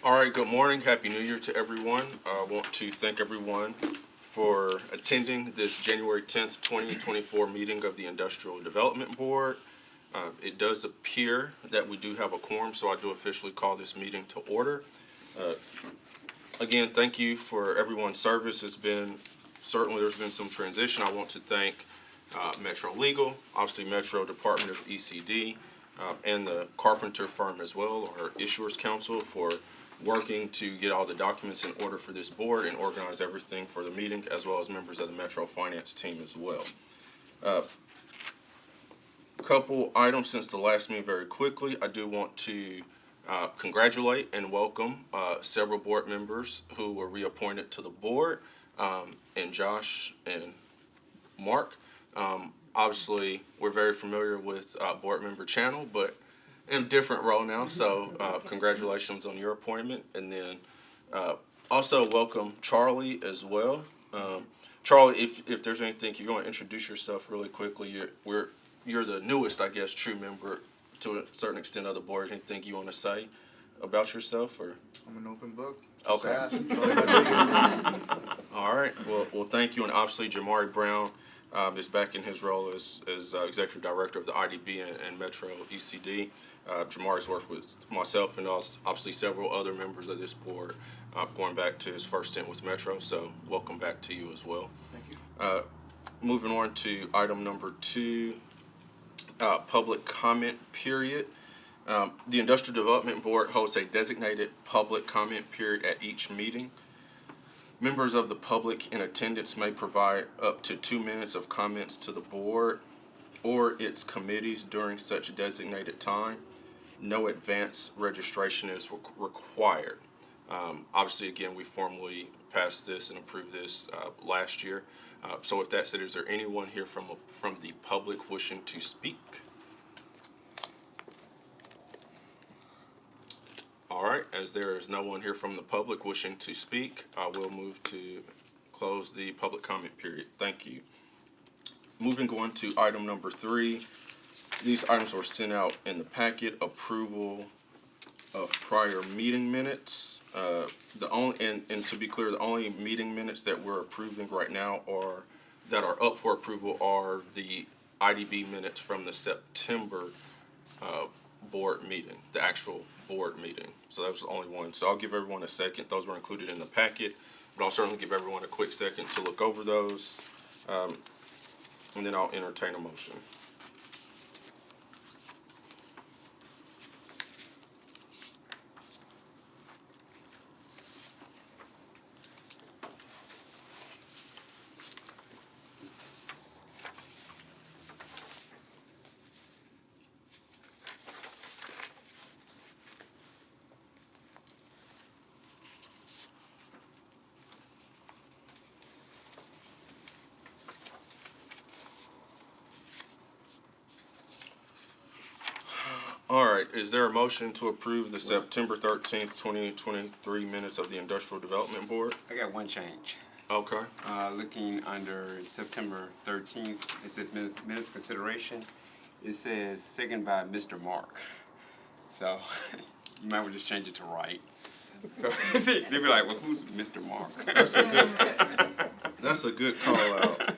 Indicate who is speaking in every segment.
Speaker 1: All right, good morning. Happy New Year to everyone. I want to thank everyone for attending this January 10th, 2024 meeting of the Industrial Development Board. It does appear that we do have a quorum, so I do officially call this meeting to order. Again, thank you for everyone's service. There's been some transition. I want to thank Metro Legal, obviously Metro Department of ECD, and the Carpenter firm as well, our Issuers Council, for working to get all the documents in order for this board and organize everything for the meeting, as well as members of the Metro Finance team as well. Couple items since the last meeting very quickly. I do want to congratulate and welcome several board members who were reappointed to the board, and Josh and Mark. Obviously, we're very familiar with board member Channel, but in a different role now, so congratulations on your appointment. And then also welcome Charlie as well. Charlie, if there's anything, if you want to introduce yourself really quickly, you're the newest, I guess, true member to a certain extent of the board. Anything you want to say about yourself? Or
Speaker 2: I'm an open book.
Speaker 1: okay. All right. Well, thank you. And obviously, Jamari Brown is back in his role as executive director of the IDB and Metro ECD. Jamari's worked with myself and obviously several other members of this board, going back to his first stint with Metro. So welcome back to you as well.
Speaker 2: Thank you.
Speaker 1: Moving on to item number 2, public comment period. The Industrial Development Board holds a designated public comment period at each meeting. Members of the public in attendance may provide up to 2 minutes of comments to the board or its committees during such designated time. No advance registration is required. Obviously, again, we formally passed this and approved this last year. So with that said, is there anyone here from the public wishing to speak? All right, as there is no one here from the public wishing to speak, I will move to close the public comment period. Thank you. Moving on to item number 3. These items were sent out in the packet. Approval of prior meeting minutes. And to be clear, the only meeting minutes that we're approving right now that are up for approval are the IDB minutes from the September board meeting, the actual board meeting. So that was the only one. So I'll give everyone a second. Those were included in the packet, but I'll certainly give everyone a quick second to look over those, and then I'll entertain a motion. All right, is there a motion to approve the September 13th, 2023 minutes of the Industrial Development Board?
Speaker 3: I got one change.
Speaker 1: Okay.
Speaker 3: Looking under September 13th, it says minutes consideration. It says second by Mr. Mark. So you might want to just change it to right. So they'd be like, well, who's Mr. Mark?
Speaker 1: That's a good call out.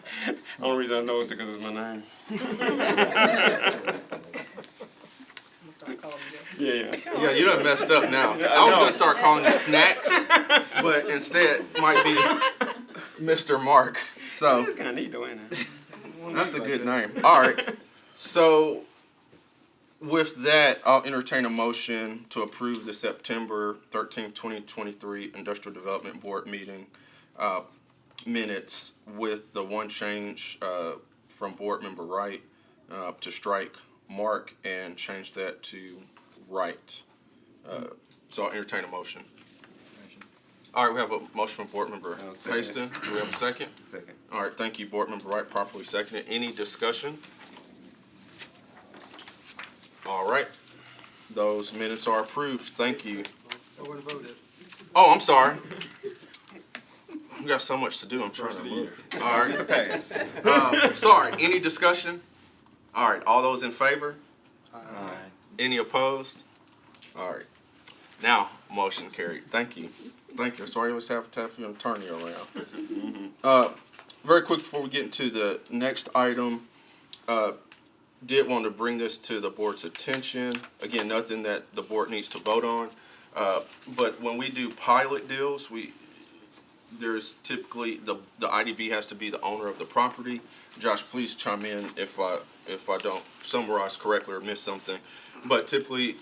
Speaker 3: Only reason I know is because it's my name.
Speaker 1: Yeah, you done messed up now. I was going to start calling you Snacks, but instead might be Mr. Mark. So
Speaker 3: It's kind of neat though, ain't it?
Speaker 1: that's a good name. All right. So with that, I'll entertain a motion to approve the September 13th, 2023 Industrial Development Board meeting minutes with the one change from board member Wright to strike Mark and change that to Wright. So I'll entertain a motion. All right, we have a motion from board member Haston. Do we have a second?
Speaker 3: Second.
Speaker 1: All right, thank you, board member Wright, properly seconded. Any discussion? All right, those minutes are approved. Thank you. Oh, I'm sorry. We got so much to do. I'm trying to move. All right.
Speaker 3: It's a pass.
Speaker 1: Sorry. Any discussion? All right. All those in favor?
Speaker 3: Aye.
Speaker 1: Any opposed? All right. Now, Motion carried. Thank you. Thank you. Sorry, let's have to have an attorney around. Very quick before we get into the next item, did want to bring this to the board's attention. Again, nothing that the board needs to vote on. But when we do pilot deals, there's typically the IDB has to be the owner of the property. Josh, please chime in if I don't summarize correctly or miss something. But typically,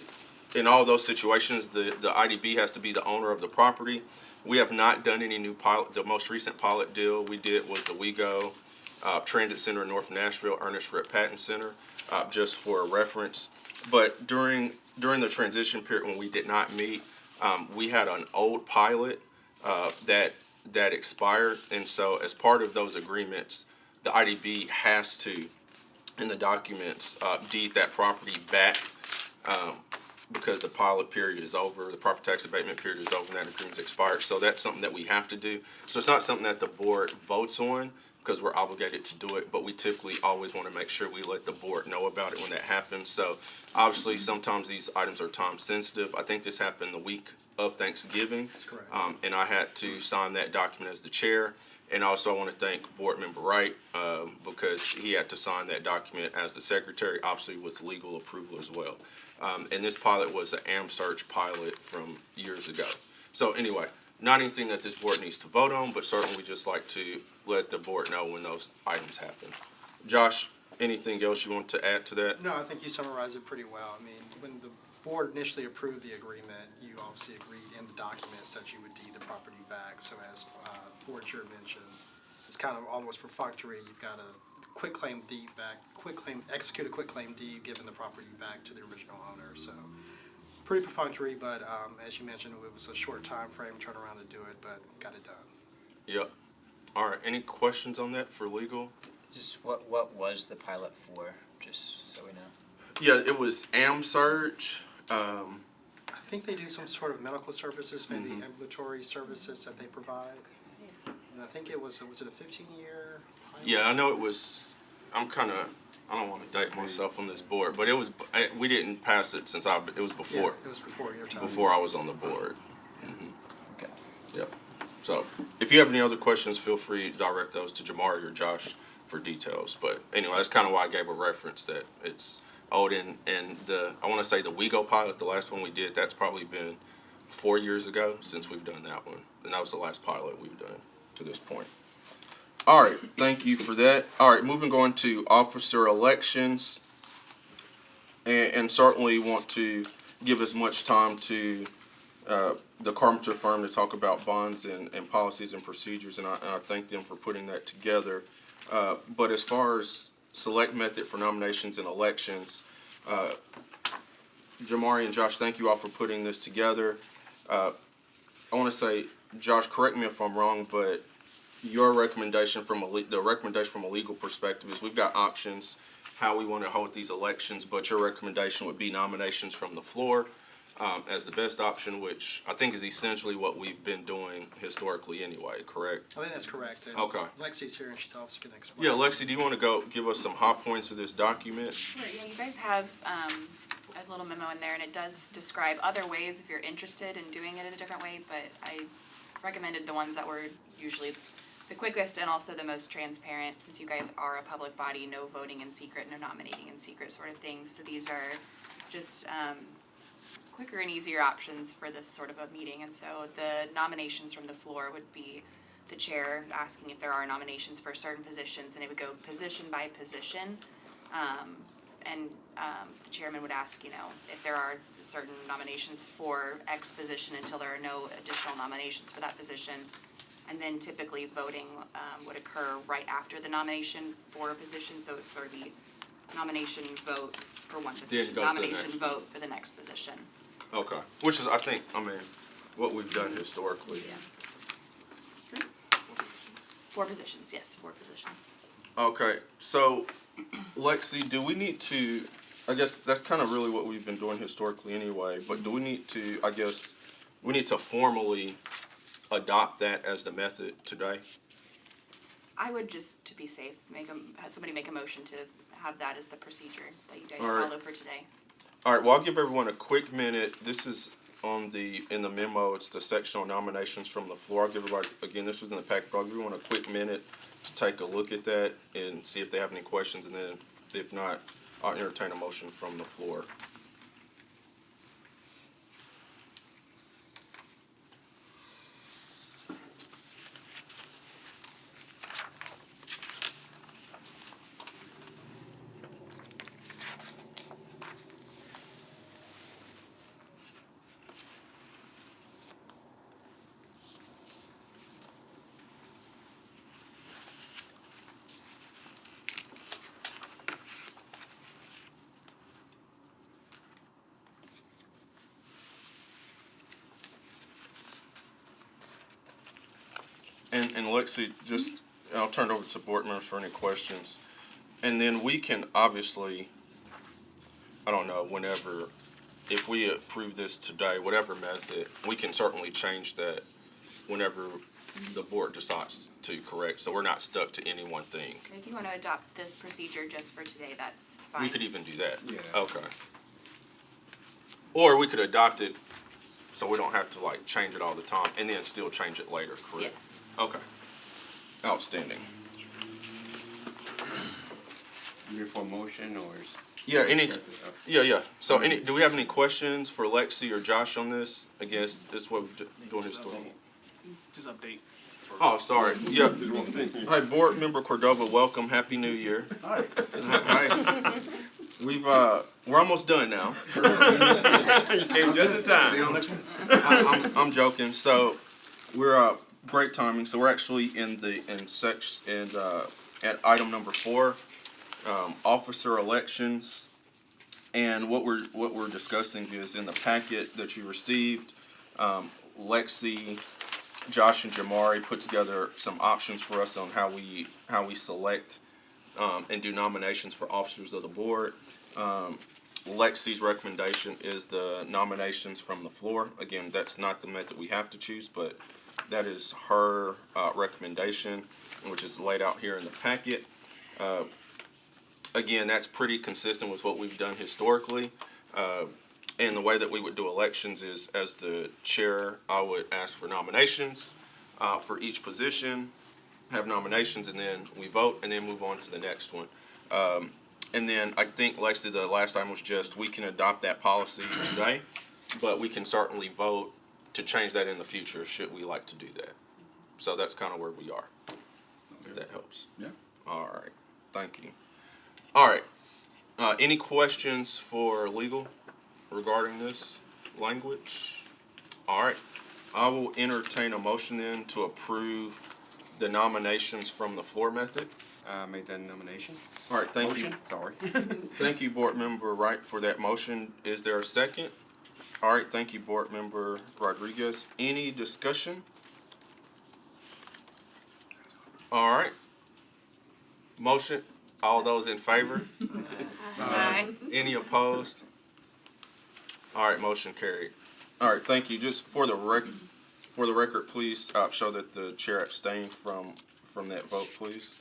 Speaker 1: in all those situations, the IDB has to be the owner of the property. We have not done any new pilot. The most recent pilot deal we did was the WeGo Transit Center in North Nashville, Ernest Rhett Patton Center, just for a reference. But during the transition period when we did not meet, we had an old pilot that expired, and so as part of those agreements, the IDB has to, in the documents, deed that property back because the pilot period is over, the property tax abatement period is over, and that agreement's expired. So that's something that we have to do. So it's not something that the board votes on because we're obligated to do it, but we typically always want to make sure we let the board know about it when that happens. So obviously, sometimes these items are time sensitive. I think this happened the week of Thanksgiving.
Speaker 2: That's correct.
Speaker 1: And I had to sign that document as the chair. And also I want to thank Board Member Wright because he had to sign that document as the secretary, obviously with legal approval as well. And this pilot was an AmSearch pilot from years ago. So anyway, not anything that this board needs to vote on, but certainly we just like to let the board know when those items happen. Josh, anything else you want to add to that?
Speaker 2: No, I think you summarized it pretty well. I mean, when the board initially approved the agreement, you obviously agreed in the documents that you would deed the property back. So as board chair mentioned, it's kind of almost perfunctory. You've got to execute a quitclaim deed, giving the property back to the original owner. So pretty perfunctory, but as you mentioned, it was a short time frame turnaround to do it, but got it done.
Speaker 1: Yep. All right. Any questions on that for legal?
Speaker 4: Just what was the pilot for, just so we know?
Speaker 1: Yeah, it was AmSearch.
Speaker 2: I think they do some sort of medical services, maybe ambulatory services that they provide. And I think was it a 15-year pilot?
Speaker 1: Yeah, I know it was. I don't want to date myself on this board, but we didn't pass it since it was before.
Speaker 2: Yeah, it was before your time.
Speaker 1: Before I was on the board.
Speaker 4: Okay.
Speaker 1: Yep. So if you have any other questions, feel free to direct those to Jamari or Josh for details. But anyway, that's kind of why I gave a reference that it's old. And I want to say the WeGo pilot, the last one we did, that's probably been 4 years ago since we've done that one. And that was the last pilot we've done to this point. All right, thank you for that. All right, moving on to officer elections. And certainly want to give as much time to the Carpenter firm to talk about bonds and policies and procedures, and I thank them for putting that together. But as far as select method for nominations and elections, Jamari and Josh, thank you all for putting this together. I want to say, Josh, correct me if I'm wrong, but your recommendation from a legal perspective is we've got options how we want to hold these elections, but your recommendation would be nominations from the floor as the best option, which I think is essentially what we've been doing historically anyway, correct?
Speaker 2: I think that's correct. And
Speaker 1: Okay.
Speaker 2: Lexi's here and she's obviously going to explain.
Speaker 1: Yeah, Lexi, do you want to go give us some hot points of this document?
Speaker 5: Sure, yeah, you guys have a little memo in there, and it does describe other ways if you're interested in doing it in a different way, but I recommended the ones that were usually the quickest and also the most transparent, since you guys are a public body, no voting in secret, no nominating in secret sort of things. So these are just quicker and easier options for this sort of a meeting. And so the nominations from the floor would be the chair asking if there are nominations for certain positions, and it would go position by position. The chairman would ask, if there are certain nominations for X position until there are no additional nominations for that position. And then typically voting would occur right after the nomination for a position, so it's sort of the nomination vote for one position, nomination vote for the next position.
Speaker 1: Okay, which is, I think, what we've done historically.
Speaker 5: Yeah. 4 positions, yes, 4 positions.
Speaker 1: Okay, so Lexi, do we need to, I guess that's kind of really what we've been doing historically anyway, but do we need to, we need to formally adopt that as the method today?
Speaker 5: I would just, to be safe, have somebody make a motion to have that as the procedure that you guys
Speaker 1: All right.
Speaker 5: follow for today.
Speaker 1: All right, well, I'll give everyone a quick minute. This is in the memo, it's the section on nominations from the floor. I'll give everybody, again, this was in the packet, but I'll give everyone a quick minute to take a look at that and see if they have any questions, and then if not, I'll entertain a motion from the floor. And Lexi, just, I'll turn it over to board members for any questions. And then we can obviously, I don't know, whenever, if we approve this today, whatever method, we can certainly change that whenever the board decides to, correct? So we're not stuck to any one thing.
Speaker 5: If you want to adopt this procedure just for today, that's fine.
Speaker 1: We could even do that.
Speaker 3: Yeah.
Speaker 1: Okay. Or we could adopt it so we don't have to like change it all the time and then still change it later, correct? Okay. Outstanding.
Speaker 3: You here for a motion or is?
Speaker 1: Yeah, yeah. So do we have any questions for Lexi or Josh on this? I guess this is what we're doing historically.
Speaker 6: Just update.
Speaker 1: Oh, sorry. Yeah.
Speaker 3: Just one thing.
Speaker 1: Hi, Board Member Cordova, welcome. Happy New Year.
Speaker 6: Hi.
Speaker 1: Hi. We're almost done now.
Speaker 3: You came just in time.
Speaker 6: See you on next one.
Speaker 1: I'm joking. So we're great timing. So we're actually at item number 4, officer elections, and what we're discussing is in the packet that you received. Lexi, Josh, and Jamari put together some options for us on how we select and do nominations for officers of the board. Lexi's recommendation is the nominations from the floor. Again, that's not the method we have to choose, but that is her recommendation, which is laid out here in the packet. Again, that's pretty consistent with what we've done historically. And the way that we would do elections is, as the chair, I would ask for nominations for each position, have nominations, and then we vote, and then move on to the next one. And then I think, Lexi, the last time was just, we can adopt that policy today, but we can certainly vote to change that in the future, should we like to do that. So that's kind of where we are, if that helps.
Speaker 6: Yeah.
Speaker 1: All right, thank you. All right, any questions for legal regarding this language? All right, I will entertain a motion then to approve the nominations from the floor method.
Speaker 3: Make that nomination.
Speaker 1: All right, thank you.
Speaker 3: Motion, sorry.
Speaker 1: Thank you, Board Member Wright, for that motion. Is there a second? All right, thank you, Board Member Rodriguez. Any discussion? All right. Motion, all those in favor?
Speaker 5: Aye.
Speaker 1: Any opposed? All right, motion carried. All right, thank you. Just for the record, please show that the chair abstained from that vote, please.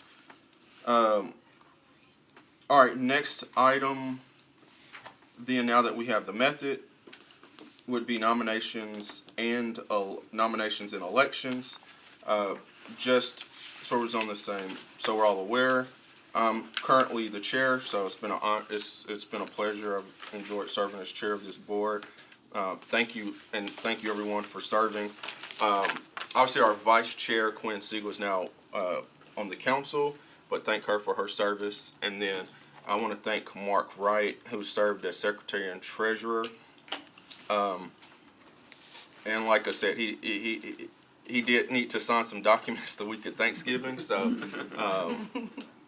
Speaker 1: All right, next item, then, now that we have the method, would be nominations and nominations and elections. Just so we're on the same, so we're all aware. I'm currently the chair, so it's been a pleasure. I've enjoyed serving as chair of this board. Thank you, and thank you everyone for serving. Obviously, our vice chair Quinn Siegel is now on the council, but thank her for her service. And then I want to thank Mark Wright, who served as secretary and treasurer. And like I said, he did need to sign some documents the week of Thanksgiving, so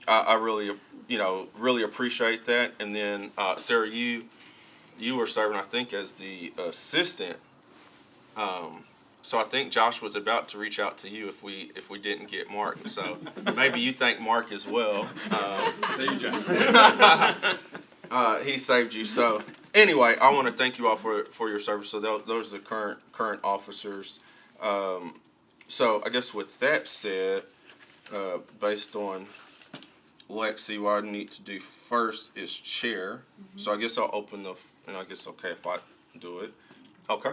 Speaker 1: I really appreciate that. And then Sarah, you were serving, I think, as the assistant. So I think Josh was about to reach out to you if we didn't get Mark. So maybe you thank Mark as well. He saved you. So anyway, I want to thank you all for your service. So those are the current officers. So I guess with that said, based on Lexi, what I need to do first is chair. So I guess I'll open and I guess okay if I do it. Okay.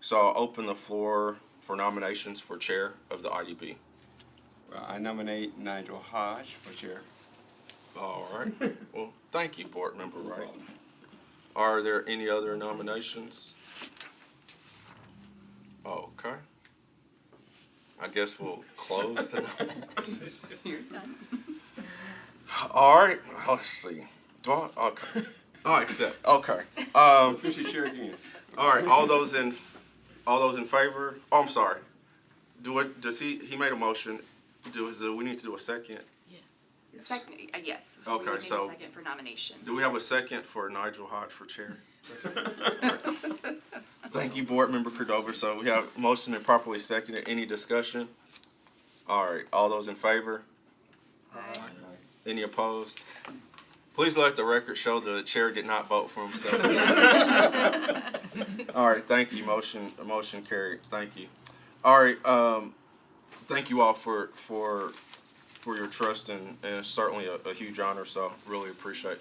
Speaker 1: So I'll open the floor for nominations for chair of the IDB.
Speaker 3: Well, I nominate Nigel Hodge for chair.
Speaker 1: All right. Well, thank you, Board Member Wright. Are there any other nominations? Okay. I guess we'll close the nominations.
Speaker 5: You're done.
Speaker 1: All right. Let's see. Do I? Okay. I accept. Okay.
Speaker 3: Official chair again.
Speaker 1: All right. All those in favor? Oh, I'm sorry. Does he made a motion? Do we need to do a second?
Speaker 5: Second, yes. So we
Speaker 1: Okay,
Speaker 5: would need
Speaker 1: so
Speaker 5: a second for nominations.
Speaker 1: Do we have a second for Nigel Hodge for chair? Thank you, Board Member Cordova. So we have motion and properly seconded. Any discussion? All right. All those in favor?
Speaker 5: Aye.
Speaker 1: Any opposed? Please let the record show the chair did not vote for himself. All right. Thank you. Motion carried. Thank you. All right. Thank you all for your trust, and it's certainly a huge honor, so really appreciate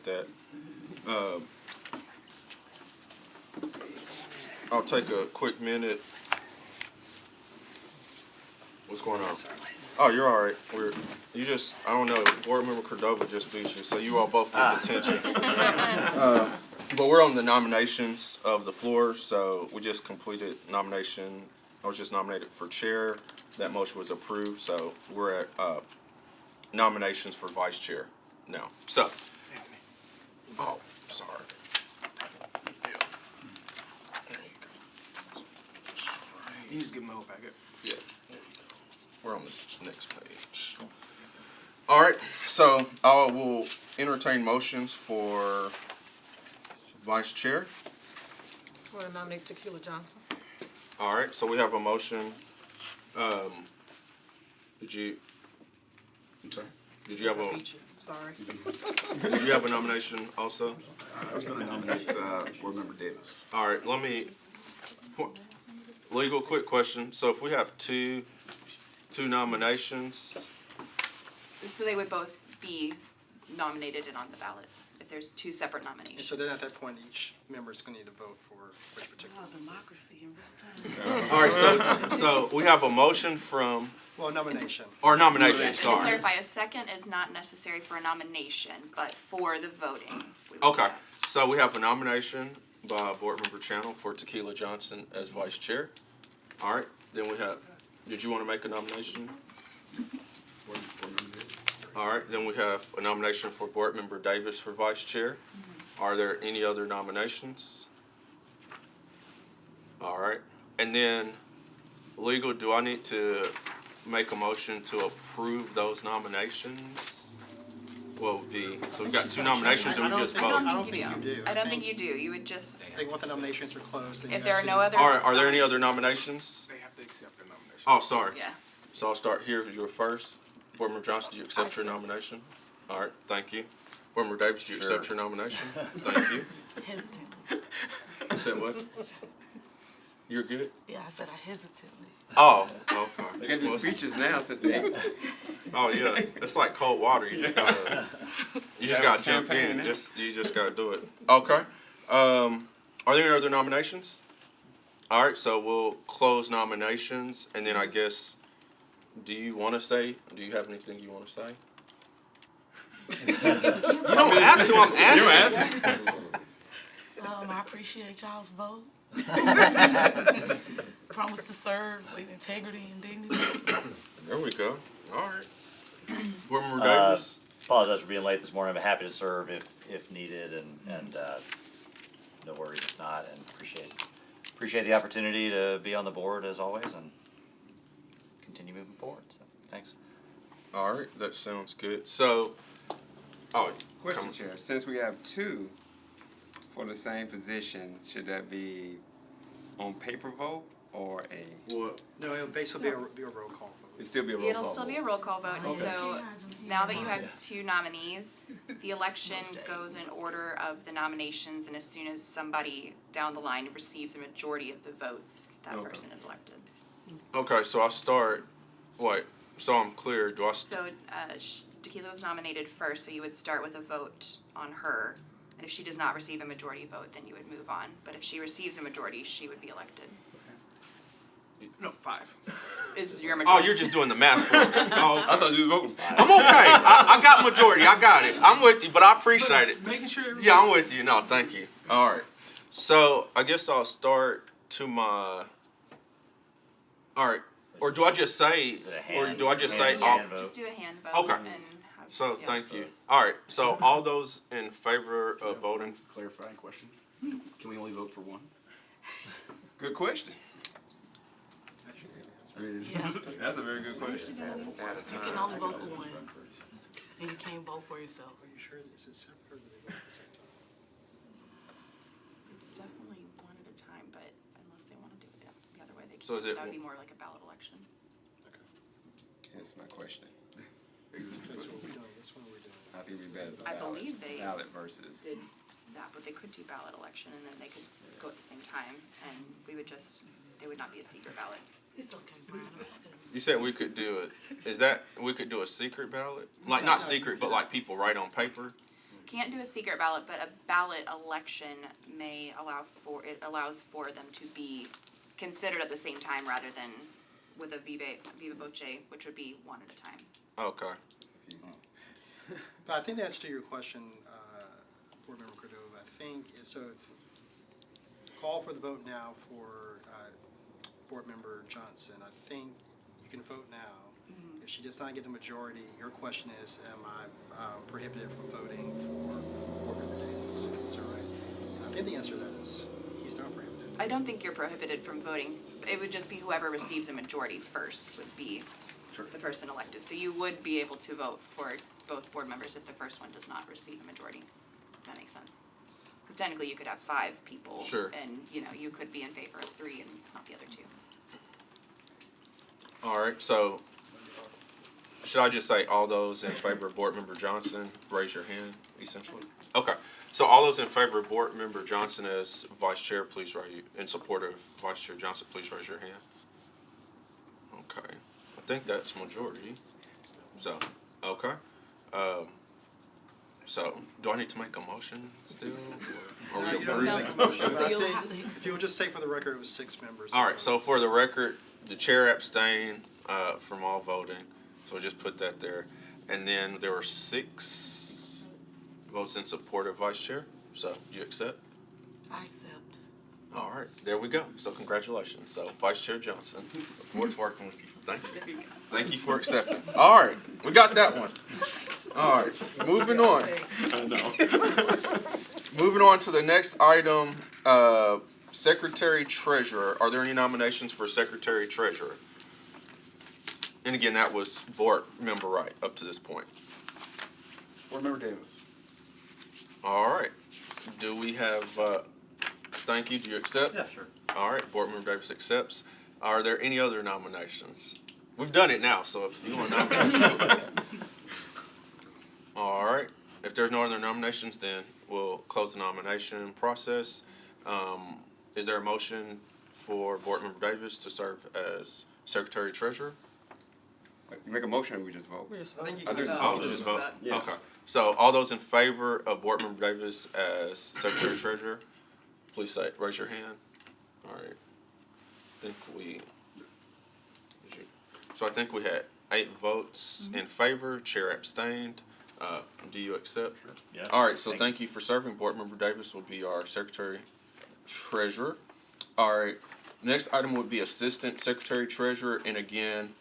Speaker 1: that. I'll take a quick minute. What's going on? Oh, you're all right. I don't know, Board Member Cordova just beat you, so you all both give attention. But we're on the nominations of the floor, so we just completed nomination. I was just nominated for chair. That motion was approved, so we're at nominations for vice chair now. So, oh, sorry. Yeah. There you go.
Speaker 6: You just give them the whole packet.
Speaker 1: Yeah, there you go. We're on this next page. All right, so I will entertain motions for vice chair.
Speaker 7: I want to nominate Tequila Johnson.
Speaker 1: All right, so we have a motion. Did you have a,
Speaker 7: Sorry.
Speaker 1: did you have a nomination also?
Speaker 8: I was going to nominate Board Member Davis.
Speaker 1: All right, legal quick question. So if we have two nominations,
Speaker 5: So they would both be nominated and on the ballot if there's two separate
Speaker 2: And
Speaker 5: nominations.
Speaker 2: so then at that point, each member is gonna need to vote for which particular.
Speaker 7: Democracy in real time.
Speaker 1: all right, so we have a motion from,
Speaker 2: Well, nomination.
Speaker 1: or nomination,
Speaker 5: Just to
Speaker 1: sorry.
Speaker 5: clarify, a second is not necessary for a nomination, but for the voting. we would
Speaker 1: Okay,
Speaker 5: do that.
Speaker 1: so we have a nomination by Board Member Channel for Tequila Johnson as vice chair. All right, then we have, did you want to make a nomination? All right, then we have a nomination for Board Member Davis for vice chair. Are there any other nominations? All right, and then legal, do I need to make a motion to approve those nominations? What would be, so we've got two nominations and we just
Speaker 2: I
Speaker 1: vote?
Speaker 2: don't think you do.
Speaker 5: I don't think you do. You would just,
Speaker 2: I think once the nominations are closed, then
Speaker 5: if
Speaker 2: you
Speaker 5: there are
Speaker 2: actually-
Speaker 5: no other.
Speaker 1: All right, are there any other nominations?
Speaker 6: They have to accept the nomination.
Speaker 1: Oh, sorry.
Speaker 5: Yeah.
Speaker 1: So I'll start here, you were first. Board Member Johnson, do you accept your nomination? All right, thank you. Board Member Davis, do you accept your nomination? Thank you.
Speaker 7: Hesitantly.
Speaker 1: You said what? You're good?
Speaker 7: Yeah, I said I hesitantly.
Speaker 1: Oh, okay.
Speaker 3: They got these speeches now since they.
Speaker 1: Oh, yeah, it's like cold water, you just gotta jump
Speaker 3: campaign
Speaker 1: in,
Speaker 3: now.
Speaker 1: you just gotta do it. Okay, are there any other nominations? All right, so we'll close nominations, and then I guess, do you have anything you wanna say? You don't have to, I'm asking.
Speaker 7: I appreciate y'all's vote. Promise to serve with integrity and dignity.
Speaker 1: There we go, all right. Board Member Davis?
Speaker 9: Apologize for being late this morning. I'm happy to serve if needed, and no worries if not. And appreciate the opportunity to be on the board as always, and continue moving forward. So thanks.
Speaker 1: All right, that sounds good. So, oh,
Speaker 3: Question, Chair. Since we have two for the same position, should that be on paper vote or a?
Speaker 1: what?
Speaker 2: No, it would basically be a roll call vote.
Speaker 3: It'd still be a roll call.
Speaker 5: It'll still be a roll call vote, and so now that you have two nominees, the election goes in order of the nominations, and as soon as somebody down the line receives a majority of the votes, that
Speaker 1: Okay.
Speaker 5: person is elected.
Speaker 1: Okay, so I start, so I'm clear,
Speaker 5: So Tequila was nominated first, so you would start with a vote on her, and If she does not receive a majority vote, then you would move on. But if she receives a majority, she would be elected.
Speaker 6: No, 5.
Speaker 5: Is your
Speaker 1: Oh,
Speaker 5: majority?
Speaker 1: you're just doing the math for me. Oh,
Speaker 3: I thought you was voting.
Speaker 1: I'm okay. I got majority. I got it. I'm with you, but I appreciate it.
Speaker 6: Making sure.
Speaker 1: Yeah, I'm with you. No, thank you. All right. So I guess I'll start to my. All right. Or do I just say?
Speaker 9: Is it a
Speaker 1: Or
Speaker 9: hand-
Speaker 1: do I just say?
Speaker 9: hand
Speaker 1: all?
Speaker 5: Yes,
Speaker 9: vote?
Speaker 5: just do a hand vote.
Speaker 1: Okay.
Speaker 5: And have,
Speaker 1: So
Speaker 5: yeah.
Speaker 1: thank you. All right. So all those in favor of voting.
Speaker 8: Clarifying question. Can we only vote for one?
Speaker 3: Good question.
Speaker 7: Yeah,
Speaker 3: That's a very good question.
Speaker 7: you can only vote for one, and you can't vote for yourself.
Speaker 2: Are you sure this is separate or do they vote at the same time?
Speaker 5: It's definitely one at a time, but unless they want to do it the other way, they can.
Speaker 1: So is it-
Speaker 5: That would be more like a ballot election.
Speaker 3: That's my question.
Speaker 2: That's what we're doing, that's what we're doing.
Speaker 3: I think we better as a
Speaker 5: I
Speaker 3: ballot.
Speaker 5: believe they
Speaker 3: Ballot versus.
Speaker 5: Did that, but they could do ballot election and then they could go at the same time, and we would just, they would not be a secret ballot.
Speaker 7: It's okay, Brian.
Speaker 1: You said we could do it. Is that we could do a secret ballot? Like not secret, but like people write on paper.
Speaker 5: Can't do a secret ballot, but a ballot election may it allows for them to be considered at the same time rather than with a viva voce, which would be one at a time.
Speaker 1: Okay.
Speaker 2: But I think the answer to your question, Board Member Cordova, I think, is so if, call for the vote now for Board Member Johnson. I think you can vote now. If she does not get a majority, your question is, am I prohibited from voting for Board Member Davis? Is that right? And I think the answer to that is, he's not prohibited.
Speaker 5: I don't think you're prohibited from voting. It would just be whoever receives a majority first would be the person elected. So you would be able to vote for both board members if the first one does not receive a majority. If that makes sense. Because technically you could have 5 people.
Speaker 1: Sure.
Speaker 5: And, you could be in favor of 3 and not the other 2.
Speaker 1: All right. So should I just say all those in favor of Board Member Johnson, raise your hand, essentially? Okay. So all those in favor of Board Member Johnson as Vice Chair, please raise, in support of Vice Chair Johnson, please raise your hand. Okay. I think that's majority. So, okay. So, do I need to make a motion still? Or
Speaker 2: No,
Speaker 1: we
Speaker 2: you don't
Speaker 1: approve?
Speaker 2: need to make a motion, but
Speaker 5: So
Speaker 2: I
Speaker 5: you'll
Speaker 2: think,
Speaker 5: have to-
Speaker 2: if you'll just say for the record, it was 6 members.
Speaker 1: All right, so for the record, the chair abstained from all voting, so we'll just put that there. And then there were 6 votes in support of vice chair, so you accept?
Speaker 7: I accept.
Speaker 1: All right, there we go. So congratulations. So Vice Chair Johnson, look forward to working with you. Thank you. Thank you for accepting. All right, we got that one. All right, moving on. Moving on to the next item, Secretary Treasurer. Are there any nominations for Secretary Treasurer? And again, that was board member right up to this point.
Speaker 8: Board Member Davis.
Speaker 1: All right. Do we have, thank you, do you accept?
Speaker 9: Yeah, sure.
Speaker 1: All right, Board Member Davis accepts. Are there any other nominations? We've done it now, so if you want to nominate. All right, if there's no other nominations, then we'll close the nomination process. Is there a motion for Board Member Davis to serve as Secretary Treasurer?
Speaker 3: You make a motion, or we just vote?
Speaker 2: I think you
Speaker 3: Others-
Speaker 2: can.
Speaker 1: Oh, just vote?
Speaker 3: Yeah.
Speaker 1: Okay. So all those in favor of Board Member Davis as Secretary Treasurer, please say, raise your hand. All right. I think we had 8 votes in favor, chair abstained. Do you accept?
Speaker 9: Yeah.
Speaker 1: All right, so thank you for serving. Board Member Davis will be our Secretary Treasurer. All right, next item would be Assistant Secretary Treasurer, and again,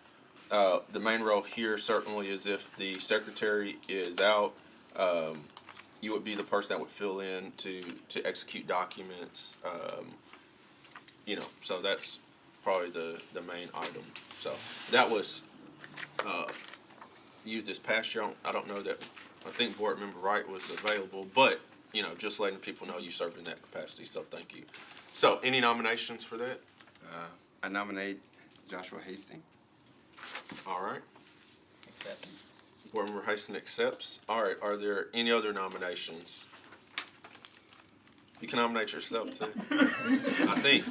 Speaker 1: the main role here certainly is if the secretary is out, you would be the person that would fill in to execute documents. So that's probably the main item. So that was used this past year. I don't know that, I think Board Member Wright was available, but, just letting people know you served in that capacity, so thank you. So any nominations for that?
Speaker 3: I nominate Joshua Hastings.
Speaker 1: All right.
Speaker 4: Accept.
Speaker 1: Board Member Hastings accepts. All right, are there any other nominations? You can nominate yourself too. I think.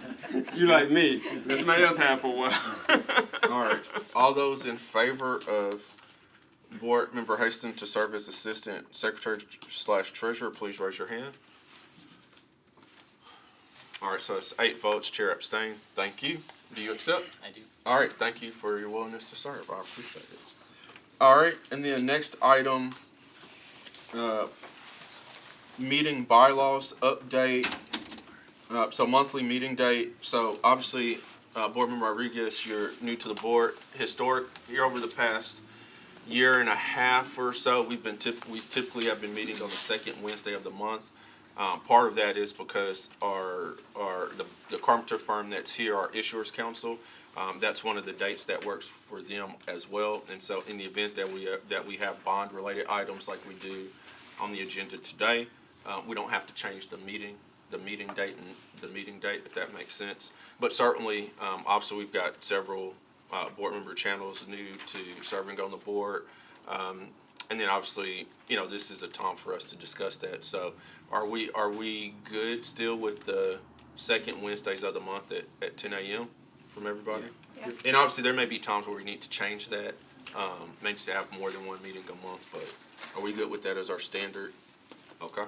Speaker 3: You like me. Let somebody else have for a while.
Speaker 1: All right. All those in favor of Board Member Haston to serve as Assistant Secretary / Treasurer, please raise your hand. All right, so it's 8 votes, Chair abstain. Thank you. Do you accept?
Speaker 4: I do.
Speaker 1: All right, thank you for your willingness to serve. I appreciate it. All right, and then next item, meeting bylaws update. So monthly meeting date. So obviously, Board Member Rodriguez, you're new to the board. Historic, here over the past year and a half or so, we typically have been meeting on the second Wednesday of the month. Part of that is because the Carpenter firm that's here, our Issuers Council, that's one of the dates that works for them as well. And so in the event that we have bond-related items like we do on the agenda today, we don't have to change the meeting date, if that makes sense. But certainly, obviously, we've got several board member channels new to serving on the board. And then obviously, this is a time for us to discuss that. So are we good still with the second Wednesdays of the month at 10 a.m. from everybody?
Speaker 5: Yeah.
Speaker 1: And obviously, there may be times where we need to change that, maybe to have more than one meeting a month, but are we good with that as our standard? Okay.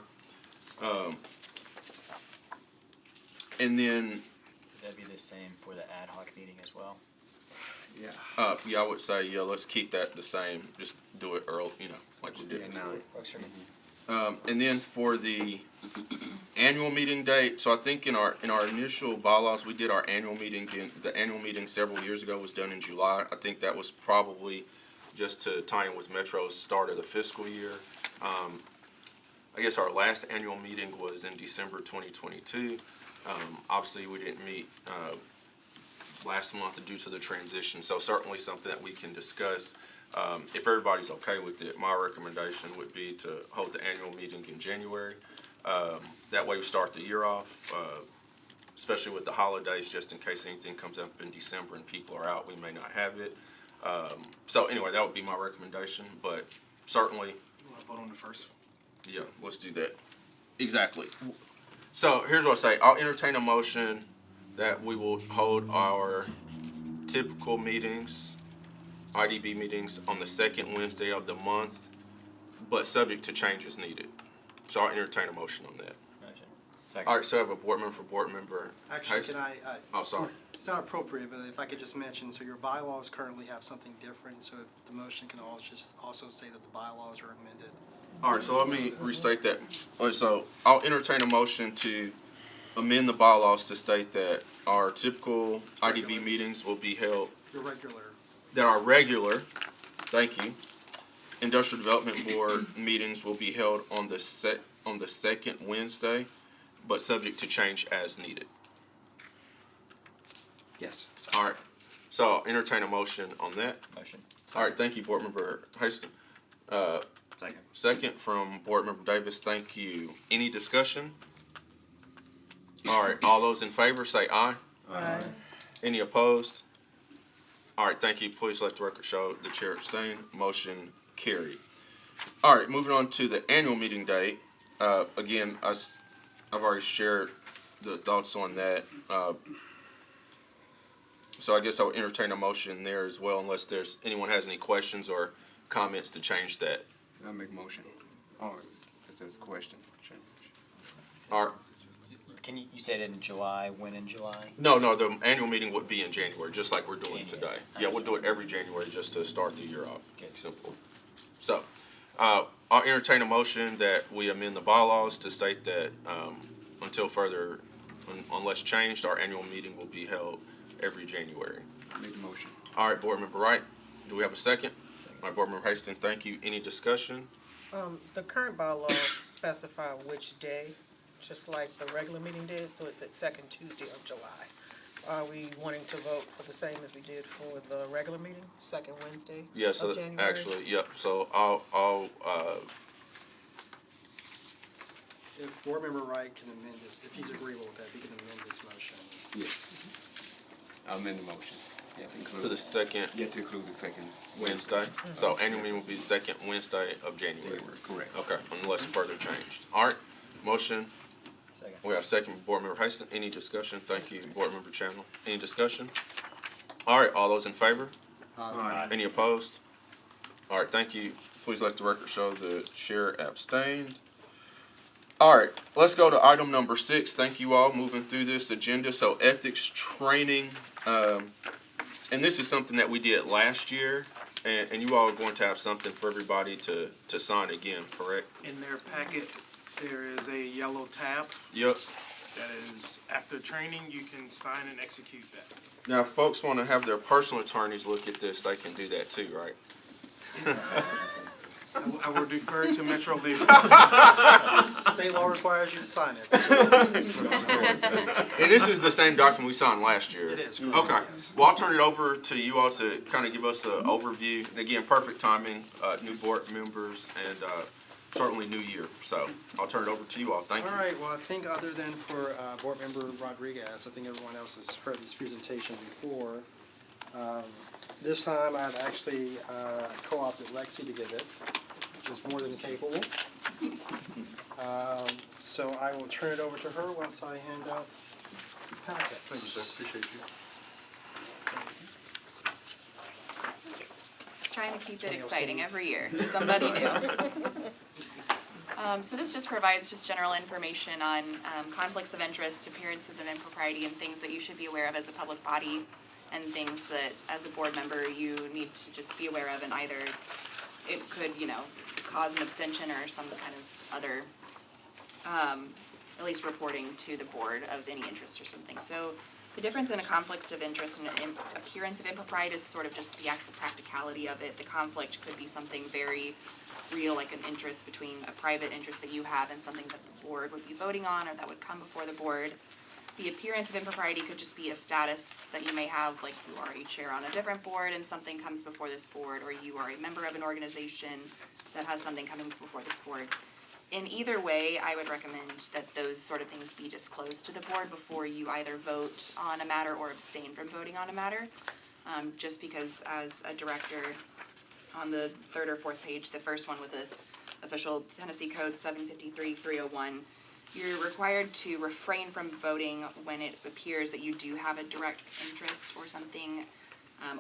Speaker 1: And then,
Speaker 4: Would that be the same for the ad hoc meeting as well?
Speaker 3: Yeah.
Speaker 1: yeah, I would say, let's keep that the same. Just do it early, like we did
Speaker 3: Yeah,
Speaker 1: before.
Speaker 3: no.
Speaker 4: Works for me.
Speaker 1: And then for the annual meeting date, so I think in our initial bylaws, we did our annual meeting. The annual meeting several years ago was done in July. I think that was probably just to tie in with Metro's start of the fiscal year. I guess our last annual meeting was in December 2022. Obviously, we didn't meet last month due to the transition, so certainly something that we can discuss. If everybody's okay with it, my recommendation would be to hold the annual meeting in January. That way we start the year off, especially with the holidays, just in case anything comes up in December and people are out, we may not have it. So anyway, that would be my recommendation, but certainly,
Speaker 6: You want to vote on the first?
Speaker 1: yeah, let's do that. Exactly. So here's what I say. I'll entertain a motion that we will hold our typical meetings, IDB meetings, on the second Wednesday of the month, but subject to changes needed. So I'll entertain a motion on that.
Speaker 4: Motion.
Speaker 9: Second.
Speaker 1: All right, so I have a board member for board member.
Speaker 2: Actually,
Speaker 1: Haston.
Speaker 2: can I,
Speaker 1: Oh, sorry.
Speaker 2: it's not appropriate, but if I could just mention, so your bylaws currently have something different, so if the motion can also say that the bylaws are amended.
Speaker 1: All right, so let me restate that. All right, so I'll entertain a motion to amend the bylaws to state that our typical IDB meetings will be held,
Speaker 2: Your regular,
Speaker 1: that our regular, thank you, Industrial Development Board meetings will be held on the second Wednesday, but subject to change as needed.
Speaker 3: Yes.
Speaker 1: All right, so I'll entertain a motion on that.
Speaker 4: Motion.
Speaker 1: All right, thank you, Board Member Haston.
Speaker 9: Second.
Speaker 1: Second from Board Member Davis, thank you. Any discussion? All right, all those in favor say aye.
Speaker 7: Aye.
Speaker 1: Any opposed? All right, thank you. Please let the record show the chair abstained. Motion carried. All right, moving on to the annual meeting date. Again, I've already shared the thoughts on that. So I guess I'll entertain a motion there as well, unless anyone has any questions or comments to change that.
Speaker 3: I'll make a motion. Oh, because there's a question.
Speaker 1: All right.
Speaker 4: Can you said in July, when in July?
Speaker 1: No, the annual meeting would be in January, just like we're doing today. Yeah, we'll do it every January just to start the year off. Simple. So, I'll entertain a motion that we amend the bylaws to state that, until further, unless changed, our annual meeting will be held every January.
Speaker 3: Make a motion.
Speaker 1: All right, Board Member Wright, do we have a second? All right, Board Member Haston, thank you. Any discussion?
Speaker 7: The current bylaws specify which day, just like the regular meeting did, so it's at second Tuesday of July. Are we wanting to vote for the same as we did for the regular meeting, second Wednesday
Speaker 1: Yeah,
Speaker 7: of
Speaker 1: so
Speaker 7: January?
Speaker 1: actually, yep, so
Speaker 2: if Board Member Wright can amend this, if he's agreeable with that, he can amend this motion.
Speaker 3: Yeah. I'll amend the motion. Yeah, to include.
Speaker 1: for the second
Speaker 3: Yeah, to include the second
Speaker 1: Wednesday. So annual meeting will be the second Wednesday of January.
Speaker 3: Correct.
Speaker 1: Okay, unless further changed. All right, motion,
Speaker 4: Second.
Speaker 1: we have second, Board Member Haston. Any discussion? Thank you, Board Member Chandler. Any discussion? All right, all those in favor?
Speaker 3: Aye.
Speaker 1: Any opposed? All right, thank you. Please let the record show the chair abstained. All right, let's go to item number 6. Thank you all, moving through this agenda. So ethics training, and this is something that we did last year, and you all are going to have something for everybody to sign again, correct?
Speaker 6: In their packet, there is a yellow tab
Speaker 1: Yep.
Speaker 6: that is, after training, you can sign and execute that.
Speaker 1: Now, if folks want to have their personal attorneys look at this, they can do that too, right?
Speaker 6: I will defer to Metro Davidson.
Speaker 2: State law requires you to sign it.
Speaker 1: And this is the same document we signed last year.
Speaker 2: It is, correct,
Speaker 1: Okay.
Speaker 2: yes.
Speaker 1: Well, I'll turn it over to you all to kind of give us an overview. And again, perfect timing, new board members, and certainly new year. So I'll turn it over to you all. Thank you.
Speaker 2: All right, well, I think other than for Board Member Rodriguez, I think everyone else has heard this presentation before. This time I've actually co-opted Lexi to give it, which is more than capable. So I will turn it over to her once I hand out packets.
Speaker 8: Thank you, sir. Appreciate you.
Speaker 5: Just trying to keep it exciting every year, somebody new. So this just provides just general information on conflicts of interest, appearances of impropriety, and things that you should be aware of as a public body, and things that, as a board member, you need to just be aware of, and either it could, cause an abstention or some kind of other, at least reporting to the board of any interest or something. So the difference in a conflict of interest and an appearance of impropriety is sort of just the actual practicality of it. The conflict could be something very real, like an interest between a private interest that you have and something that the board would be voting on or that would come before the board. The appearance of impropriety could just be a status that you may have, like you are a chair on a different board and something comes before this board, or you are a member of an organization that has something coming before this board. In either way, I would recommend that those sort of things be disclosed to the board before you either vote on a matter or abstain from voting on a matter. Just because as a director, on the 3rd or 4th page, the first one with the official Tennessee Code 753-301, you're required to refrain from voting when it appears that you do have a direct interest or something,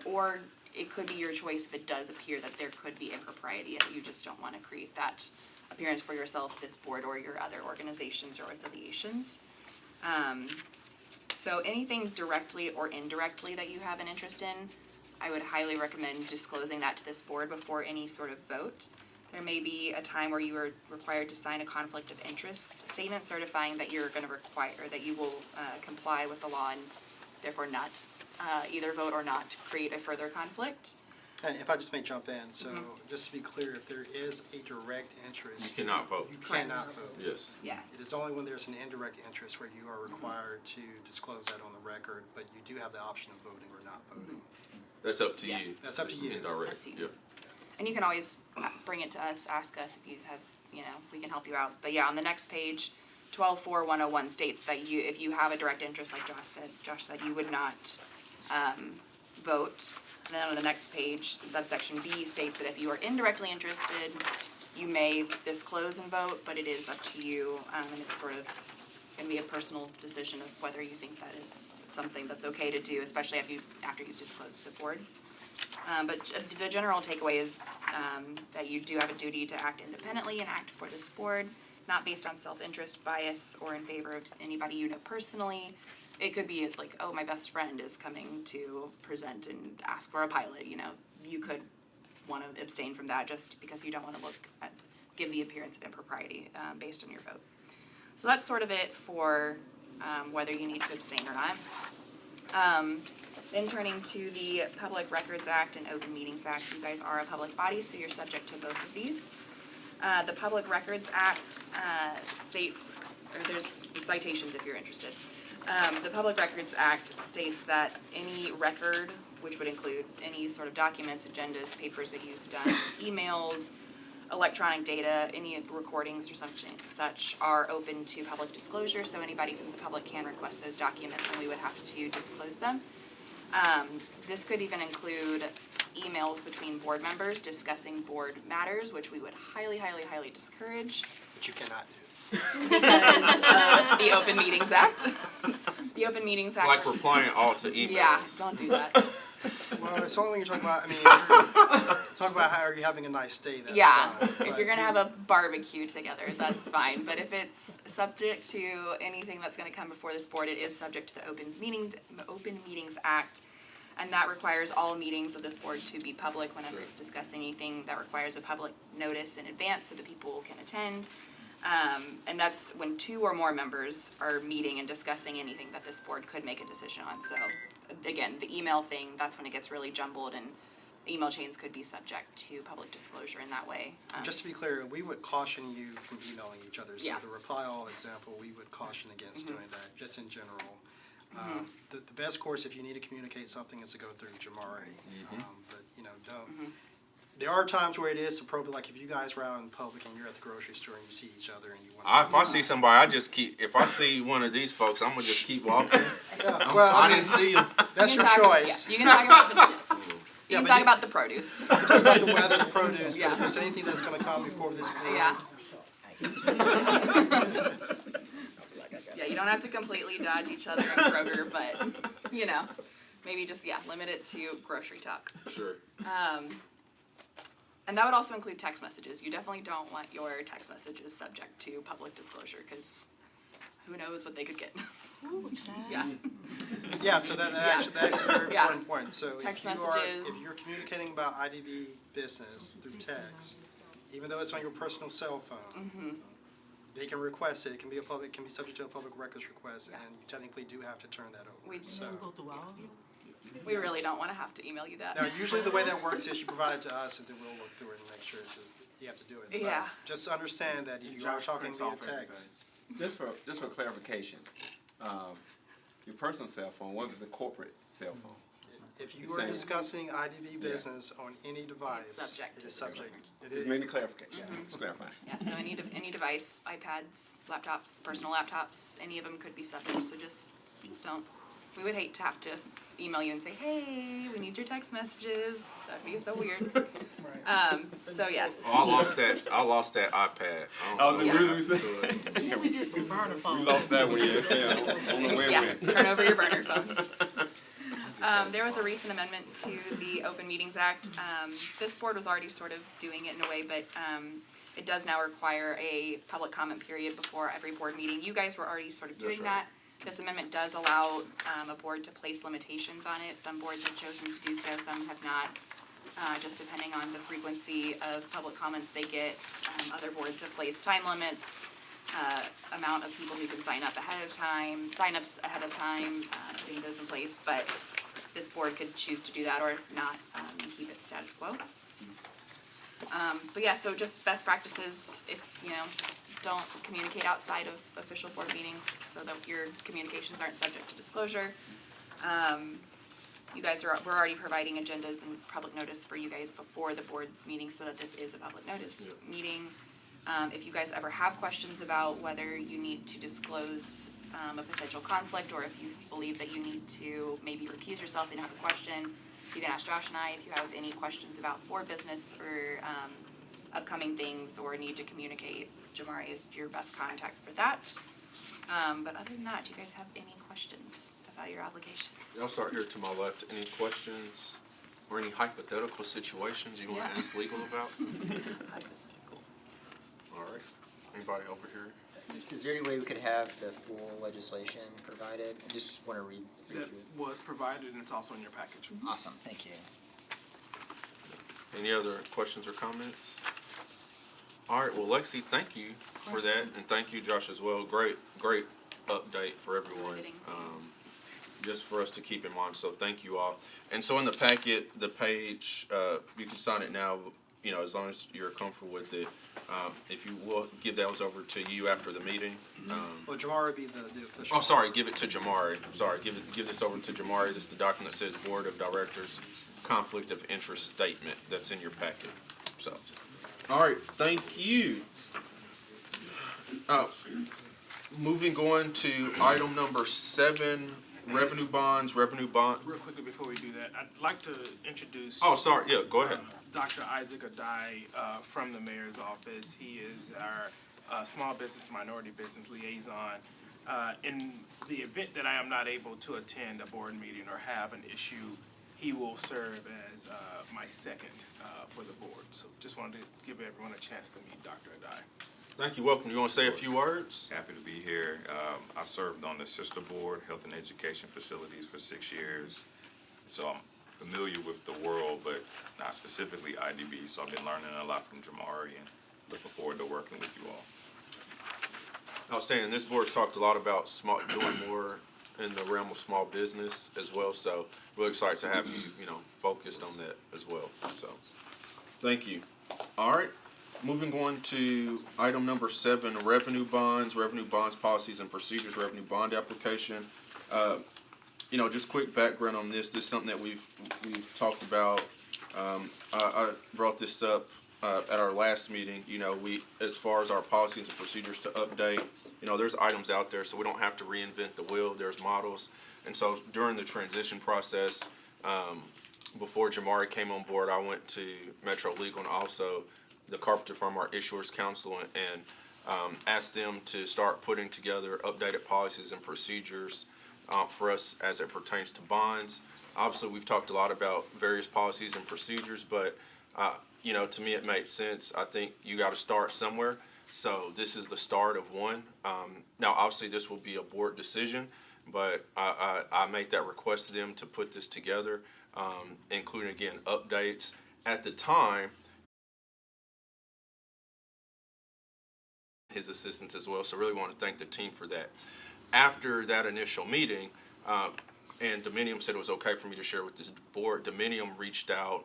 Speaker 5: or it could be your choice if it does appear that there could be impropriety and you just don't want to create that appearance for yourself, this board, or your other organizations or affiliations. So anything directly or indirectly that you have an interest in, I would highly recommend disclosing that to this board before any sort of vote. There may be a time where you are required to sign a conflict of interest statement certifying that you're going to require, or that you will comply with the law and therefore not either vote or not to create a further conflict.
Speaker 2: And if I just may jump in, so just to be clear, if there is a direct interest.
Speaker 1: You cannot vote.
Speaker 2: You cannot vote.
Speaker 1: Yes.
Speaker 5: Yeah.
Speaker 2: It is only when there's an indirect interest where you are required to disclose that on the record, but you do have the option of voting or not voting.
Speaker 1: That's up to
Speaker 5: Yeah.
Speaker 1: you.
Speaker 2: That's up to you.
Speaker 1: Indirect.
Speaker 5: Up to you.
Speaker 1: Yep.
Speaker 5: And you can always bring it to us, ask us if you have, we can help you out. But yeah, on the next page, 12.4.101 states that if you have a direct interest, like Josh said, you would not vote. And then on the next page, subsection B states that if you are indirectly interested, you may disclose and vote, but it is up to you, and it's sort of going to be a personal decision of whether you think that is something that's okay to do, especially after you've disclosed to the board. But the general takeaway is that you do have a duty to act independently and act for this board, not based on self-interest, bias, or in favor of anybody you know personally. It could be like, oh, my best friend is coming to present and ask for a pilot, You could want to abstain from that just because you don't want to give the appearance of impropriety based on your vote. So that's sort of it for whether you need to abstain or not. Then turning to the Public Records Act and Open Meetings Act, you guys are a public body, so you're subject to both of these. The Public Records Act states, or there's citations if you're interested. The Public Records Act states that any record, which would include any sort of documents, agendas, papers that you've done, emails, electronic data, any recordings or such are open to public disclosure, so anybody from the public can request those documents and we would have to disclose them. This could even include emails between board members discussing board matters, which we would highly, highly, highly discourage.
Speaker 2: Which you cannot do.
Speaker 5: Because the Open Meetings Act. The Open Meetings Act.
Speaker 1: Like replying all to emails.
Speaker 5: Yeah, don't do that.
Speaker 2: Well, it's only when you're talking about, I mean, if you're talking about how are you having a nice day, that's
Speaker 5: Yeah,
Speaker 2: fine.
Speaker 5: if
Speaker 2: But
Speaker 5: you're gonna have a barbecue together, that's fine, but if it's subject to anything that's gonna come before this board, it is subject to the Open Meetings Act, and that requires all meetings of this board to be public whenever it's discussing anything that requires a public notice in advance so that people can attend. And that's when 2 or more members are meeting and discussing anything that this board could make a decision on, so, again, the email thing, that's when it gets really jumbled, and email chains could be subject to public disclosure in that way.
Speaker 2: Just to be clear, we would caution you from emailing each other. So
Speaker 5: Yeah.
Speaker 2: the reply all example, we would caution against doing that, just in general. The best course, if you need to communicate something, is to go through Jamari. But, you know, don't. There are times where it is appropriate, like if you guys were out in public and you're at the grocery store and you see each other and you want to.
Speaker 1: If I see somebody, I just keep. If I see one of these folks, I'm gonna just keep walking.
Speaker 2: Well,
Speaker 1: I
Speaker 2: I mean,
Speaker 1: didn't see him.
Speaker 2: that's
Speaker 5: You
Speaker 2: your
Speaker 5: can talk-
Speaker 2: choice.
Speaker 5: Yeah, you can talk about the, you
Speaker 2: Yeah,
Speaker 5: can
Speaker 2: but
Speaker 5: talk
Speaker 2: you-
Speaker 5: about the produce.
Speaker 2: Talk about the weather, the produce,
Speaker 5: Yeah.
Speaker 2: but if it's anything that's gonna come before this board.
Speaker 5: Yeah. Yeah, you don't have to completely dodge each other in Kroger, but, you know, maybe just, limit it to grocery talk.
Speaker 1: Sure.
Speaker 5: And that would also include text messages. You definitely don't want your text messages subject to public disclosure, because who knows what they could get. Yeah.
Speaker 2: Yeah, so that's a very
Speaker 5: Yeah.
Speaker 2: important point. So
Speaker 5: Text
Speaker 2: if
Speaker 5: messages.
Speaker 2: you're communicating about IDB business through text, even though it's on your personal cell phone, they can request it. It can be subject to a public records request, and you technically do have to turn that over.
Speaker 5: We-
Speaker 2: So,
Speaker 5: We really don't wanna have to email you that.
Speaker 2: now, usually the way that works is you provide it to us, and then we'll look through it and make sure you have to do it. But
Speaker 5: Yeah.
Speaker 2: just understand that if you are
Speaker 3: Josh
Speaker 2: talking
Speaker 3: prints
Speaker 2: via
Speaker 3: off everything.
Speaker 2: text,
Speaker 3: Just for clarification, your personal cell phone, what is a corporate cell phone?
Speaker 2: if you
Speaker 3: It's
Speaker 2: are
Speaker 3: saying-
Speaker 2: discussing IDB business on any device,
Speaker 5: subject
Speaker 2: it
Speaker 5: to
Speaker 2: is subject. It
Speaker 3: Just
Speaker 2: is-
Speaker 3: making clarification, just clarifying.
Speaker 5: Yeah, so any device, iPads, laptops, personal laptops, any of them could be subject, so just don't. We would hate to have to email you and say, hey, we need your text messages. That'd be so weird. So yes.
Speaker 1: Oh, I lost that iPad. I don't know
Speaker 3: the
Speaker 1: what
Speaker 3: reason
Speaker 1: happened to it.
Speaker 7: We get some burner
Speaker 3: We lost that one, yeah.
Speaker 5: Yeah, turn over your burner phones. There was a recent amendment to the Open Meetings Act. This board was already sort of doing it in a way, but it does now require a public comment period before every board meeting. You guys were already sort of doing
Speaker 1: That's right.
Speaker 5: that. This amendment does allow a board to place limitations on it. Some boards have chosen to do so, some have not. Just depending on the frequency of public comments they get. Other boards have placed time limits, amount of people who can sign up ahead of time, signups ahead of time, putting those in place, but this board could choose to do that or not, and keep it status quo. But yeah, so just best practices, if, don't communicate outside of official board meetings so that your communications aren't subject to disclosure. You guys we're already providing agendas and public notice for you guys before the board meeting so that this is a public notice meeting. If you guys ever have questions about whether you need to disclose a potential conflict, or if you believe that you need to maybe recuse yourself and have a question, you can ask Josh and I if you have any questions about board business or upcoming things or need to communicate. Jamari is your best contact for that. But other than that, do you guys have any questions about your obligations?
Speaker 1: I'll start here to my left. Any questions or any hypothetical situations you want to
Speaker 5: Yeah.
Speaker 1: ask legal about? All right. Anybody over here?
Speaker 10: Is there any way we could have the full legislation provided? I just want to read
Speaker 6: That
Speaker 10: through it.
Speaker 6: was provided and it's also in your package.
Speaker 10: Awesome, thank you.
Speaker 1: Any other questions or comments? All right, well, Lexi, thank you for that, and thank you, Josh, as well. Great update for everyone,
Speaker 5: Riveting things.
Speaker 1: just for us to keep in mind, so thank you all. And so in the packet, the page, you can sign it now, as long as you're comfortable with it. If you will, give those over to you after the meeting.
Speaker 2: Well, Jamar would be the official.
Speaker 1: Oh, sorry, give it to Jamari. Sorry, give this over to Jamari. This is the document that says Board of Directors Conflict of Interest Statement. That's in your packet, so. All right, thank you. Moving on to item number 7, revenue bonds,
Speaker 6: Real quickly before we do that, I'd like to introduce.
Speaker 1: Oh, sorry, yeah, go ahead.
Speaker 6: Dr. Isaac Adai from the mayor's office. He is our small business, minority business liaison. In the event that I am not able to attend a board meeting or have an issue, he will serve as my second for the board. So just wanted to give everyone a chance to meet Dr. Adai.
Speaker 1: Thank you. Welcome. You want to say a few words?
Speaker 11: Happy to be here. I served on the sister board, Health and Education Facilities, for 6 years. So I'm familiar with the world, but not specifically IDB. So I've been learning a lot from Jamari and looking forward to working with you all.
Speaker 1: Outstanding. This board's talked a lot about doing more in the realm of small business as well. So really excited to have you, focused on that as well. So thank you. All right. Moving on to item number 7, revenue bonds, policies and procedures, revenue bond application. Just quick background on this. This is something that we've talked about. I brought this up at our last meeting. As far as our policies and procedures to update, there's items out there, so we don't have to reinvent the wheel. There's models, and so during the transition process, before Jamari came on board, I went to Metro Legal and also the Carpenter firm, our issuers council, and asked them to start putting together updated policies and procedures for us as it pertains to bonds. Obviously, we've talked a lot about various policies and procedures, but to me it made sense. I think you got to start somewhere. So this is the start of one. Now, obviously, this will be a board decision, but I made that request to them to put this together, including, again, updates. At the time, his assistance as well, so really want to thank the team for that. After that initial meeting, and Dominium said it was okay for me to share with this board, Dominium reached out.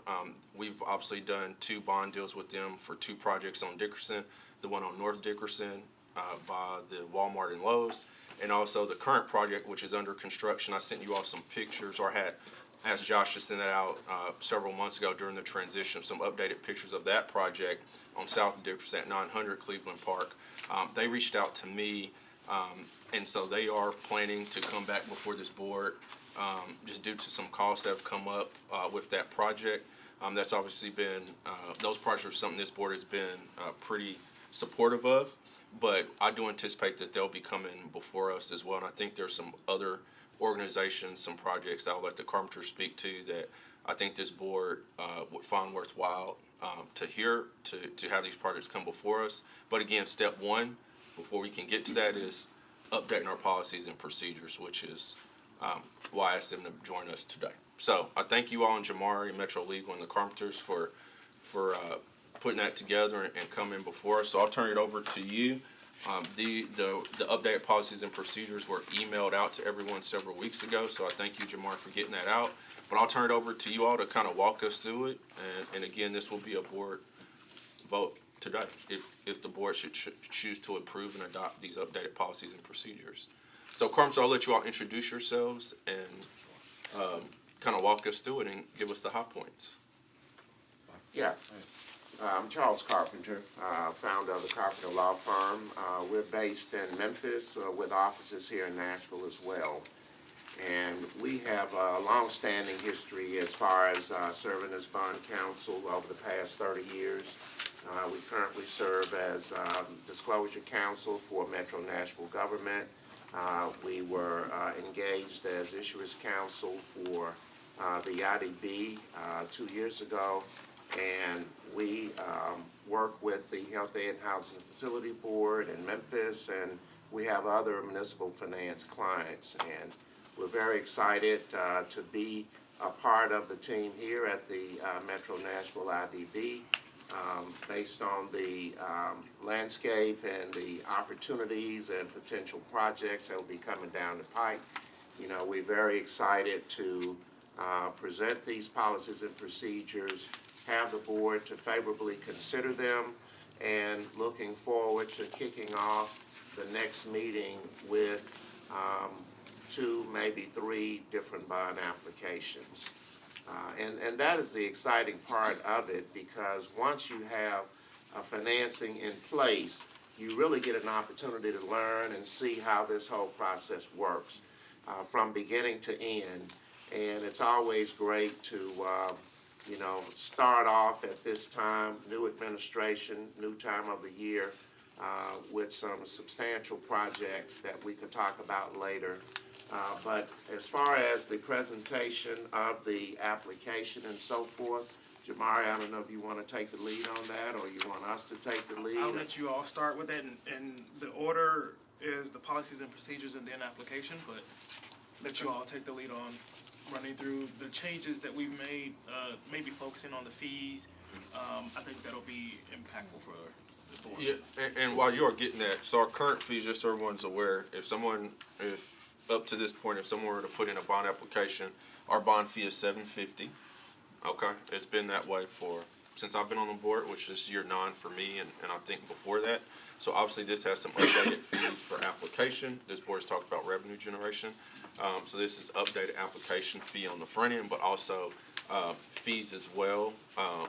Speaker 1: We've obviously done 2 bond deals with them for 2 projects on Dickerson, the one on North Dickerson by the Walmart and Lowe's, and also the current project, which is under construction. I sent you all some pictures, or had asked Josh to send that out several months ago during the transition, some updated pictures of that project on South Dickerson at 900 Cleveland Park. They reached out to me, and so they are planning to come back before this board just due to some costs that have come up with that project. That's obviously been, those projects are something this board has been pretty supportive of, but I do anticipate that they'll be coming before us as well, and I think there's some other organizations, some projects that I'll let the Carpenters speak to that I think this board would find worthwhile to hear, to have these projects come before us. But again, step 1, before we can get to that, is updating our policies and procedures, which is why I asked them to join us today. So I thank you all, and Jamari, Metro Legal, and the Carpenters for putting that together and coming before us. So I'll turn it over to you. The updated policies and procedures were emailed out to everyone several weeks ago, so I thank you, Jamar, for getting that out. But I'll turn it over to you all to kind of walk us through it. And again, this will be a board vote today if the board should choose to approve and adopt these updated policies and procedures. So, Carpenter, I'll let you all introduce yourselves and kind of walk us through it and give us the high points.
Speaker 12: Yeah. I'm Charles Carpenter, founder of the Carpenter Law Firm. We're based in Memphis with offices here in Nashville as well. And we have a long-standing history as far as serving as bond counsel over the past 30 years. We currently serve as disclosure counsel for Metro Nashville government. We were engaged as issuers counsel for the IDB 2 years ago. And we work with the Health Aid and Housing Facility Board in Memphis, and we have other municipal finance clients. And we're very excited to be a part of the team here at the Metro Nashville IDB. Based on the landscape and the opportunities and potential projects that will be coming down the pike, we're very excited to present these policies and procedures, have the board to favorably consider them, and looking forward to kicking off the next meeting with 2, maybe 3 different bond applications. And that is the exciting part of it, because once you have financing in place, you really get an opportunity to learn and see how this whole process works from beginning to end. And it's always great to start off at this time, new administration, new time of the year, with some substantial projects that we could talk about later, But as far as the presentation of the application and so forth, Jamari, I don't know if you want to take the lead on that, or you want us to take the lead?
Speaker 6: I'll let you all start with it, and the order is the policies and procedures and then application, but let you all take the lead on running through the changes that we've made, maybe focusing on the fees. I think that'll be impactful for the board.
Speaker 1: Yeah, and while you're getting that, so our current fees, just so everyone's aware, if up to this point, if someone were to put in a bond application, our bond fee is $750. Okay, it's been that way since I've been on the board, which is year 9 for me, and I think before that. So obviously this has some updated fees for application. This board has talked about revenue generation. So this is updated application fee on the front end, but also fees as well,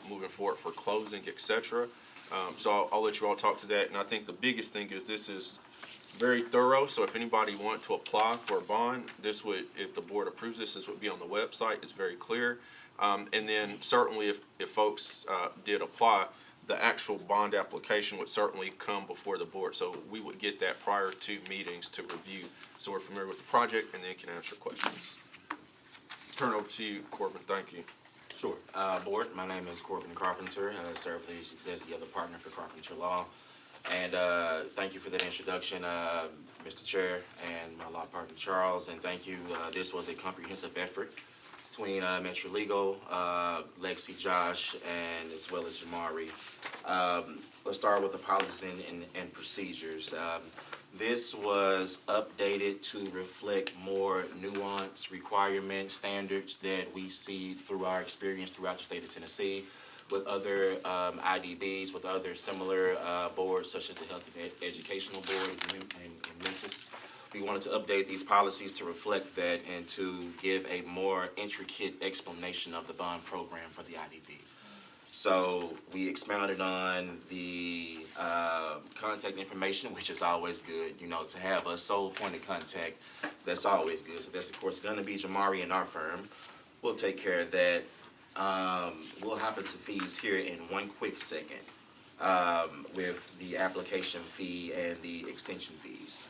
Speaker 1: moving forward for closing, et cetera. So I'll let you all talk to that. And I think the biggest thing is this is very thorough. So if anybody wanted to apply for a bond, this would, if the board approves this would be on the website. It's very clear. And then certainly if folks did apply, the actual bond application would certainly come before the board. So we would get that prior to meetings to review. So we're familiar with the project and then can answer questions. Turn over to you, Corbin. Thank you.
Speaker 13: Sure. Board, my name is Corbin Carpenter. I serve as the other partner for Carpenter Law. And thank you for that introduction, Mr. Chair, and my law partner, Charles. And thank you. This was a comprehensive effort between Metro Legal, Lexi, Josh, and as well as Jamari. Let's start with the policies and procedures. This was updated to reflect more nuanced requirements, standards that we see through our experience throughout the state of Tennessee with other IDBs, with other similar boards such as the Health and Educational Board in Memphis. We wanted to update these policies to reflect that and to give a more intricate explanation of the bond program for the IDB. So we expounded on the contact information, which is always good, to have a sole point of contact, that's always good. So that's, of course, going to be Jamari and our firm. We'll take care of that. We'll hop into fees here in one quick second with the application fee and the extension fees.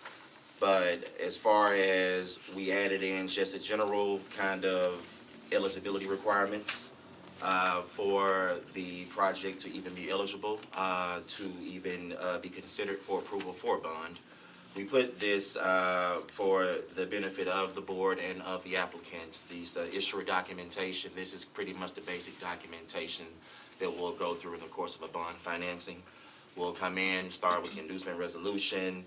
Speaker 13: But as far as we added in just a general kind of eligibility requirements for the project to even be eligible, to even be considered for approval for a bond. We put this for the benefit of the board and of the applicants. These issuer documentation, this is pretty much the basic documentation that we'll go through in the course of a bond financing. We'll come in, start with the inducement resolution,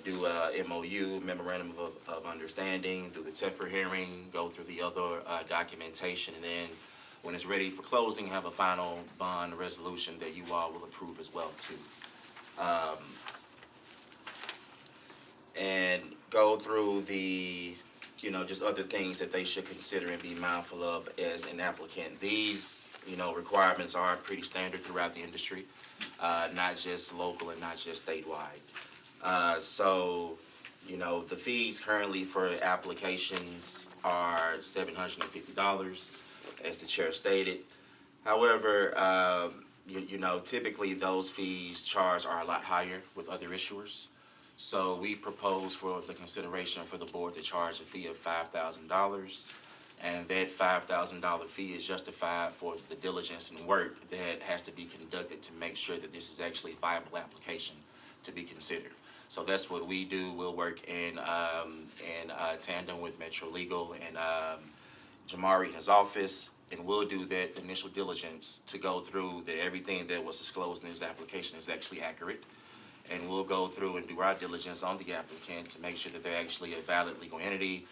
Speaker 13: do a MOU, Memorandum of Understanding, do the TEFRA hearing, go through the other documentation, and then when it's ready for closing, have a final bond resolution that you all will approve as well too. And go through the, just other things that they should consider and be mindful of as an applicant. These, requirements are pretty standard throughout the industry, not just local and not just statewide. So, the fees currently for applications are $750, as the chair stated. However, typically those fees charged are a lot higher with other issuers. So we propose for the consideration for the board to charge a fee of $5,000. And that $5,000 fee is justified for the diligence and work that has to be conducted to make sure that this is actually a viable application to be considered. So that's what we do. We'll work in tandem with Metro Legal and Jamari in his office, and we'll do that initial diligence to go through that everything that was disclosed in this application is actually accurate. And we'll go through and do our diligence on the applicant to make sure that they're actually a valid legal entity,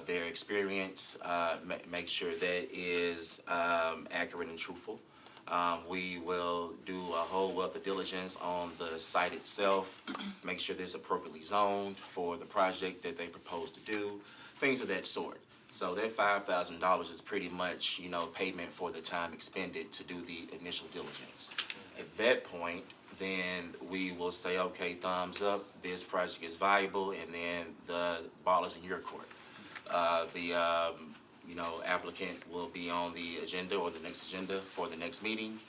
Speaker 13: their experience, make sure that is accurate and truthful. We will do a whole wealth of diligence on the site itself, make sure that it's appropriately zoned for the project that they propose to do, things of that sort. So that $5,000 is pretty much, payment for the time expended to do the initial diligence. At that point, then we will say, okay, thumbs up, this project is viable, and then the ball is in your court. The applicant will be on the agenda or the next agenda for the next meeting,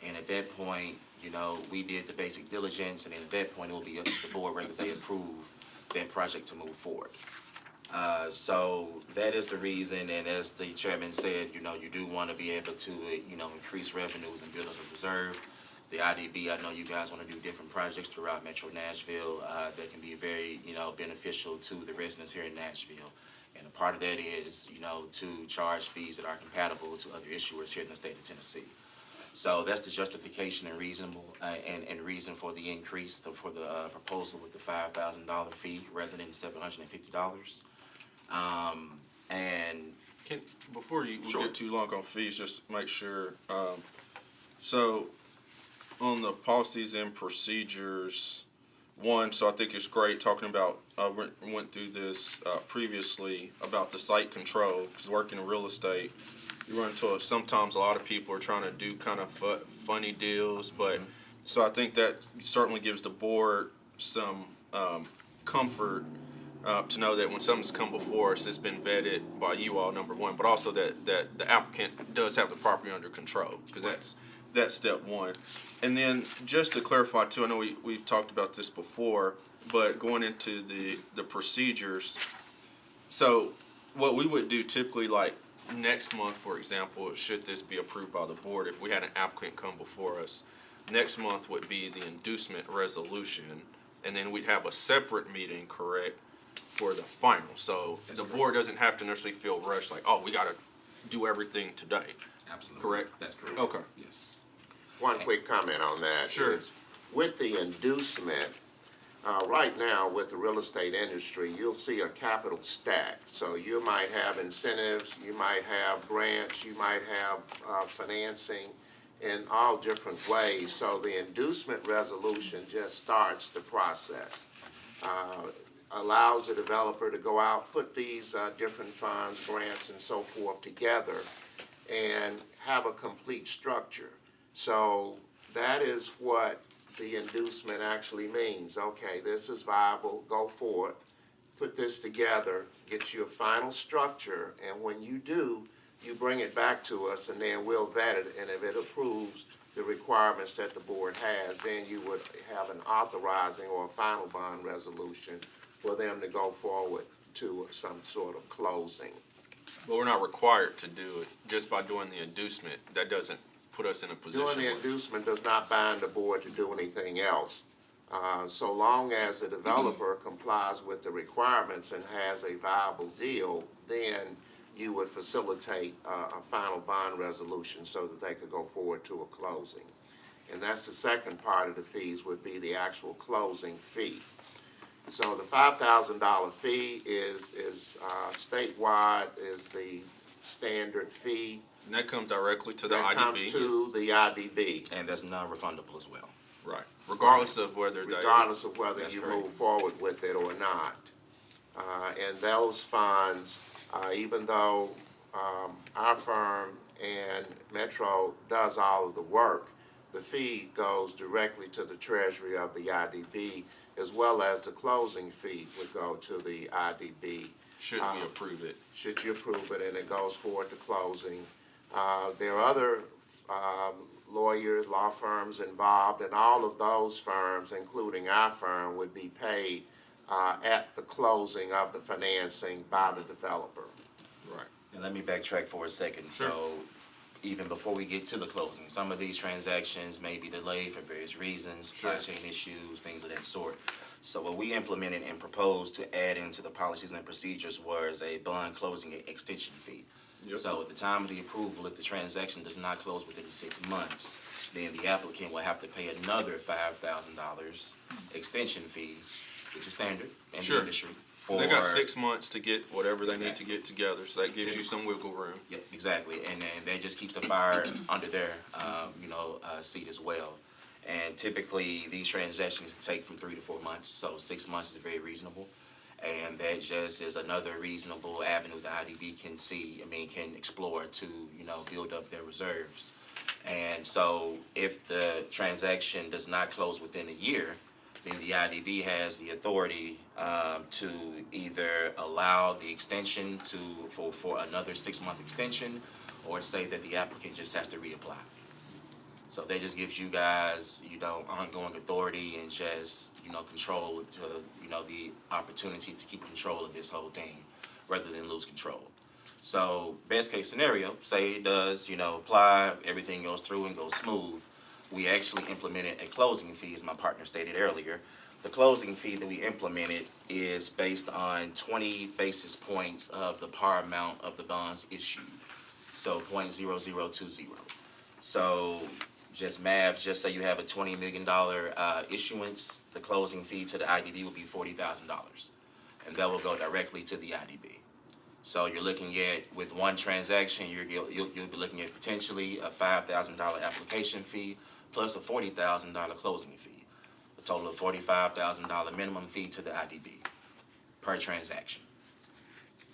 Speaker 13: and at that point, we did the basic diligence, and at that point, it will be up to the board whether they approve that project to move forward. So that is the reason, and as the chairman said, you know, you do want to be able to, you know, increase revenues and build up a reserve. The IDB, I know you guys want to do different projects throughout Metro Nashville that can be very, you know, beneficial to the residents here in Nashville. And a part of that is, you know, to charge fees that are compatible to other issuers here in the state of Tennessee. So that's the justification and reasonable and reason for the increase for the proposal with the $5,000 fee rather than $750. And
Speaker 1: Before we get too long on fees, just make sure, so on the policies and procedures, so I think it's great talking about, went through this previously about the site control, because working in real estate, you run into sometimes a lot of people are trying to do kind of funny deals, but, so I think that certainly gives the board some comfort to know that when something's come before us, it's been vetted by you all, number one, but also that the applicant does have the property under control, because that's step one. And then just to clarify too, I know we've talked about this before, but going into the procedures, so what we would do typically, like next month, for example, should this be approved by the board, if we had an applicant come before us, next month would be the inducement resolution, and then we'd have a separate meeting, correct, for the final. So the board doesn't have to necessarily feel rushed, like, oh, we gotta do everything today.
Speaker 13: absolutely.
Speaker 1: Correct?
Speaker 13: That's correct.
Speaker 1: Okay.
Speaker 13: Yes.
Speaker 12: One quick comment on that.
Speaker 1: Sure.
Speaker 12: Is with the inducement, right now with the real estate industry, you'll see a capital stack. So you might have incentives, you might have grants, you might have financing in all different ways. So the inducement resolution just starts the process. Allows the developer to go out, put these different funds, grants, and so forth together and have a complete structure. So that is what the inducement actually means. Okay, this is viable, go forth, put this together, get you a final structure, and when you do, you bring it back to us, and then we'll vet it, and if it approves the requirements that the board has, then you would have an authorizing or a final bond resolution for them to go forward to some sort of closing.
Speaker 1: But we're not required to do it just by doing the inducement. That doesn't put us in a position
Speaker 12: Doing the
Speaker 1: where-
Speaker 12: inducement does not bind the board to do anything else. So long as the developer complies with the requirements and has a viable deal, then you would facilitate a final bond resolution so that they could go forward to a closing. And that's the second part of the fees, would be the actual closing fee. So the $5,000 fee is statewide, is the standard fee.
Speaker 1: And that comes directly to the
Speaker 12: That comes
Speaker 1: IDB.
Speaker 12: to the IDB,
Speaker 13: And that's non-refundable as well.
Speaker 1: Right. Regardless of whether they.
Speaker 12: regardless of whether
Speaker 13: That's
Speaker 12: you
Speaker 13: correct.
Speaker 12: move forward with it or not. And those funds, even though our firm and Metro does all of the work, the fee goes directly to the treasury of the IDB, as well as the closing fee would go to the IDB.
Speaker 1: Should we approve it?
Speaker 12: Should you approve it, and it goes forward to closing. There are other lawyers, law firms involved, and all of those firms, including our firm, would be paid at the closing of the financing by the developer.
Speaker 1: Right.
Speaker 13: And let me backtrack for a second.
Speaker 1: Sure.
Speaker 13: So even before we get to the closing, some of these transactions may be delayed for various reasons, supply chain issues, things of that sort. So what we implemented and proposed to add into the policies and procedures was a bond closing extension fee.
Speaker 1: Yep.
Speaker 13: So at the time of the approval, if the transaction does not close within 6 months, then the applicant will have to pay another $5,000 extension fee, which is standard in
Speaker 1: Sure.
Speaker 13: the industry.
Speaker 1: They got 6 months to get whatever they need to get together, so that gives you some wiggle room.
Speaker 13: Yep, exactly, and that just keeps the fire under their, seat as well. And typically, these transactions take from 3 to 4 months, so 6 months is very reasonable. And that just is another reasonable avenue the IDB can explore to, build up their reserves. And so if the transaction does not close within a year, then the IDB has the authority to either allow the extension for another 6-month extension, or say that the applicant just has to reapply. So that just gives you guys, ongoing authority and just, control to, the opportunity to keep control of this whole thing rather than lose control. So best case scenario, say it does, apply, everything goes through and goes smooth. We actually implemented a closing fee, as my partner stated earlier. The closing fee that we implemented is based on 20 basis points of the par amount of the bonds issued. So 0.0020. So just math, just say you have a $20 million issuance, the closing fee to the IDB will be $40,000. And that will go directly to the IDB. So you're looking at, with one transaction, you'll be looking at potentially a $5,000 application fee plus a $40,000 closing fee. A total of $45,000 minimum fee to the IDB per transaction.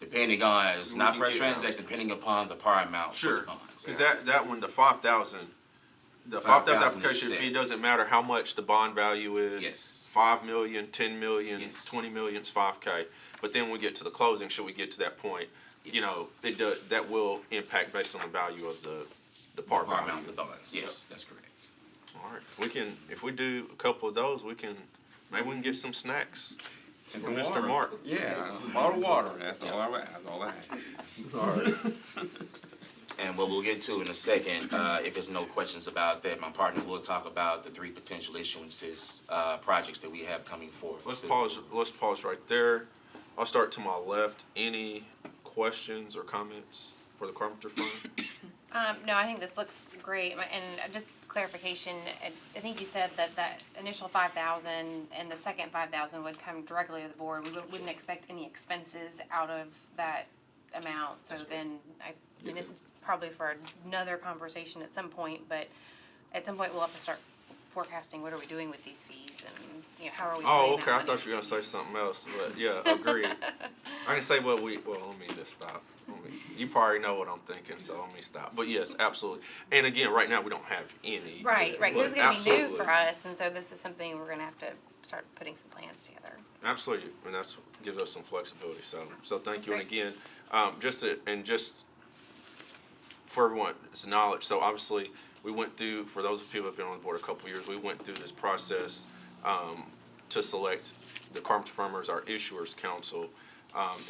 Speaker 13: Depending on, it's
Speaker 1: We
Speaker 13: not
Speaker 1: can
Speaker 13: per
Speaker 1: get
Speaker 13: transaction, depending upon the par amount for
Speaker 1: Sure,
Speaker 13: the bonds.
Speaker 1: because that one, the 5,000, the 5,000
Speaker 13: 5,000 is
Speaker 1: application
Speaker 13: set.
Speaker 1: fee doesn't matter how much the bond value is.
Speaker 13: Yes.
Speaker 1: 5 million, 10 million,
Speaker 13: Yes.
Speaker 1: 20 million is 5K. But then when we get to the closing, should we get to that point, it does, that will impact based on the value of the par
Speaker 13: Par
Speaker 1: value.
Speaker 13: amount of the bonds, yes, that's correct.
Speaker 1: All right, we can, if we do a couple of those, maybe we can get some snacks
Speaker 3: And
Speaker 1: from
Speaker 3: some
Speaker 1: Mr.
Speaker 3: water.
Speaker 1: Mark.
Speaker 3: Yeah, bottled water, that's all I ask.
Speaker 1: All right.
Speaker 13: And what we'll get to in a second, if there's no questions about that, my partner will talk about the 3 potential issuances, projects that we have coming forth.
Speaker 1: Let's pause right there. I'll start to my left. Any questions or comments for the Carpenter Fund?
Speaker 14: No, I think this looks great, and just clarification, I think you said that initial 5,000 and the second 5,000 would come directly to the board. We wouldn't expect any expenses out of that amount, so then, I mean, this is probably for another conversation at some point, but at some point we'll have to start forecasting what are we doing with these fees and, how are we
Speaker 1: Oh,
Speaker 14: paying
Speaker 1: okay,
Speaker 14: that
Speaker 1: I thought you were gonna say something else, but yeah, agreed. I can say let me just stop. You probably know what I'm thinking, so let me stop. But yes, absolutely. And again, right now, we don't have any.
Speaker 14: Right,
Speaker 1: but
Speaker 14: because it's gonna be new
Speaker 1: absolutely.
Speaker 14: for us, and so this is something we're gonna have to start putting some plans together.
Speaker 1: Absolutely, and that's gives us some flexibility, so thank you. And
Speaker 14: Great.
Speaker 1: again, just for everyone's knowledge, so obviously, we went through, for those people who have been on the board a couple of years, we went through this process to select the Carpenter Firm as our issuers council.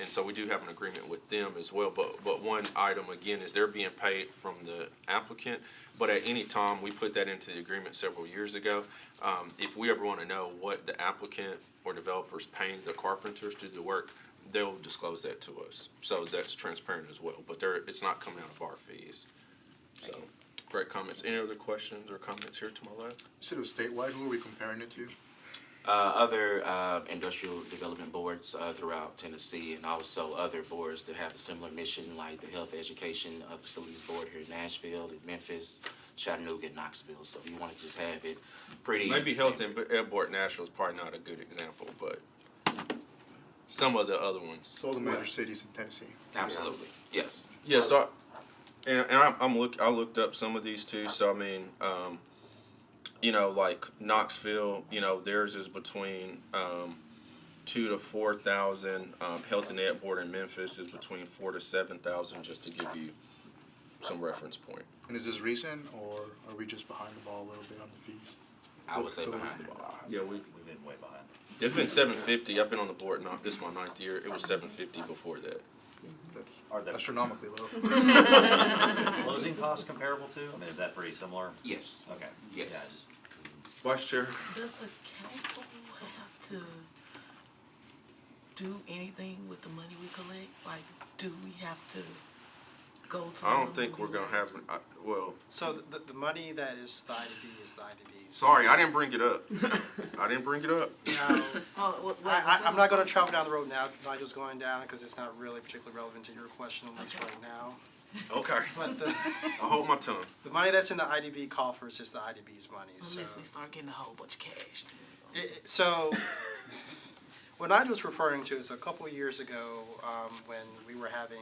Speaker 1: And so we do have an agreement with them as well, but one item again is they're being paid from the applicant, but at any time, we put that into the agreement several years ago. If we ever want to know what the applicant or developer's paying the carpenters to do the work, they'll disclose that to us, so that's transparent as well, but it's not coming out of our fees. So, great comments. Any other questions or comments here to my left?
Speaker 15: You said it was statewide, who are we comparing it to?
Speaker 13: Other industrial development boards throughout Tennessee, and also other boards that have a similar mission, like the Health Education Facilities Board here in Nashville, in Memphis, Chattanooga, and Knoxville. So we want to just have it pretty.
Speaker 1: Maybe Health and Board Nashville is probably not a good example, but some of the other ones.
Speaker 15: So all the major cities in Tennessee.
Speaker 13: Absolutely, yes.
Speaker 1: Yeah, so, I looked up some of these too, so I mean, like Knoxville, theirs is between 2,000 to 4,000. Health and Ed Board in Memphis is between 4,000 to 7,000, just to give you some reference point.
Speaker 15: And is this recent, or are we just behind the ball a little bit on the fees?
Speaker 13: I would say behind the ball.
Speaker 1: Yeah,
Speaker 9: We've been way behind.
Speaker 1: it's been 750. I've been on the board now. This is my 9th year. It was 750 before that.
Speaker 15: That's
Speaker 9: Are the
Speaker 15: astronomically low.
Speaker 9: closing costs comparable to? I mean, is that pretty similar?
Speaker 13: Yes.
Speaker 9: Okay.
Speaker 13: Yes.
Speaker 1: Vice Chair.
Speaker 16: Does the council have to do anything with the money we collect? Like, do we have to go to?
Speaker 1: I don't think we're gonna have.
Speaker 2: So the money that is the IDB is the IDB.
Speaker 1: Sorry, I didn't bring it up. I didn't bring it up.
Speaker 2: Now,
Speaker 16: Oh,
Speaker 2: I'm not going to travel down the road now. Nigel's going down because it's not really particularly relevant to your question, at least right now.
Speaker 1: Okay.
Speaker 2: But
Speaker 1: I'll hold my tongue.
Speaker 2: the money that's in the IDB coffers is the IDB's money.
Speaker 16: Unless we start getting a whole bunch of cash.
Speaker 2: So, what Nigel was referring to is a couple of years ago when we were having,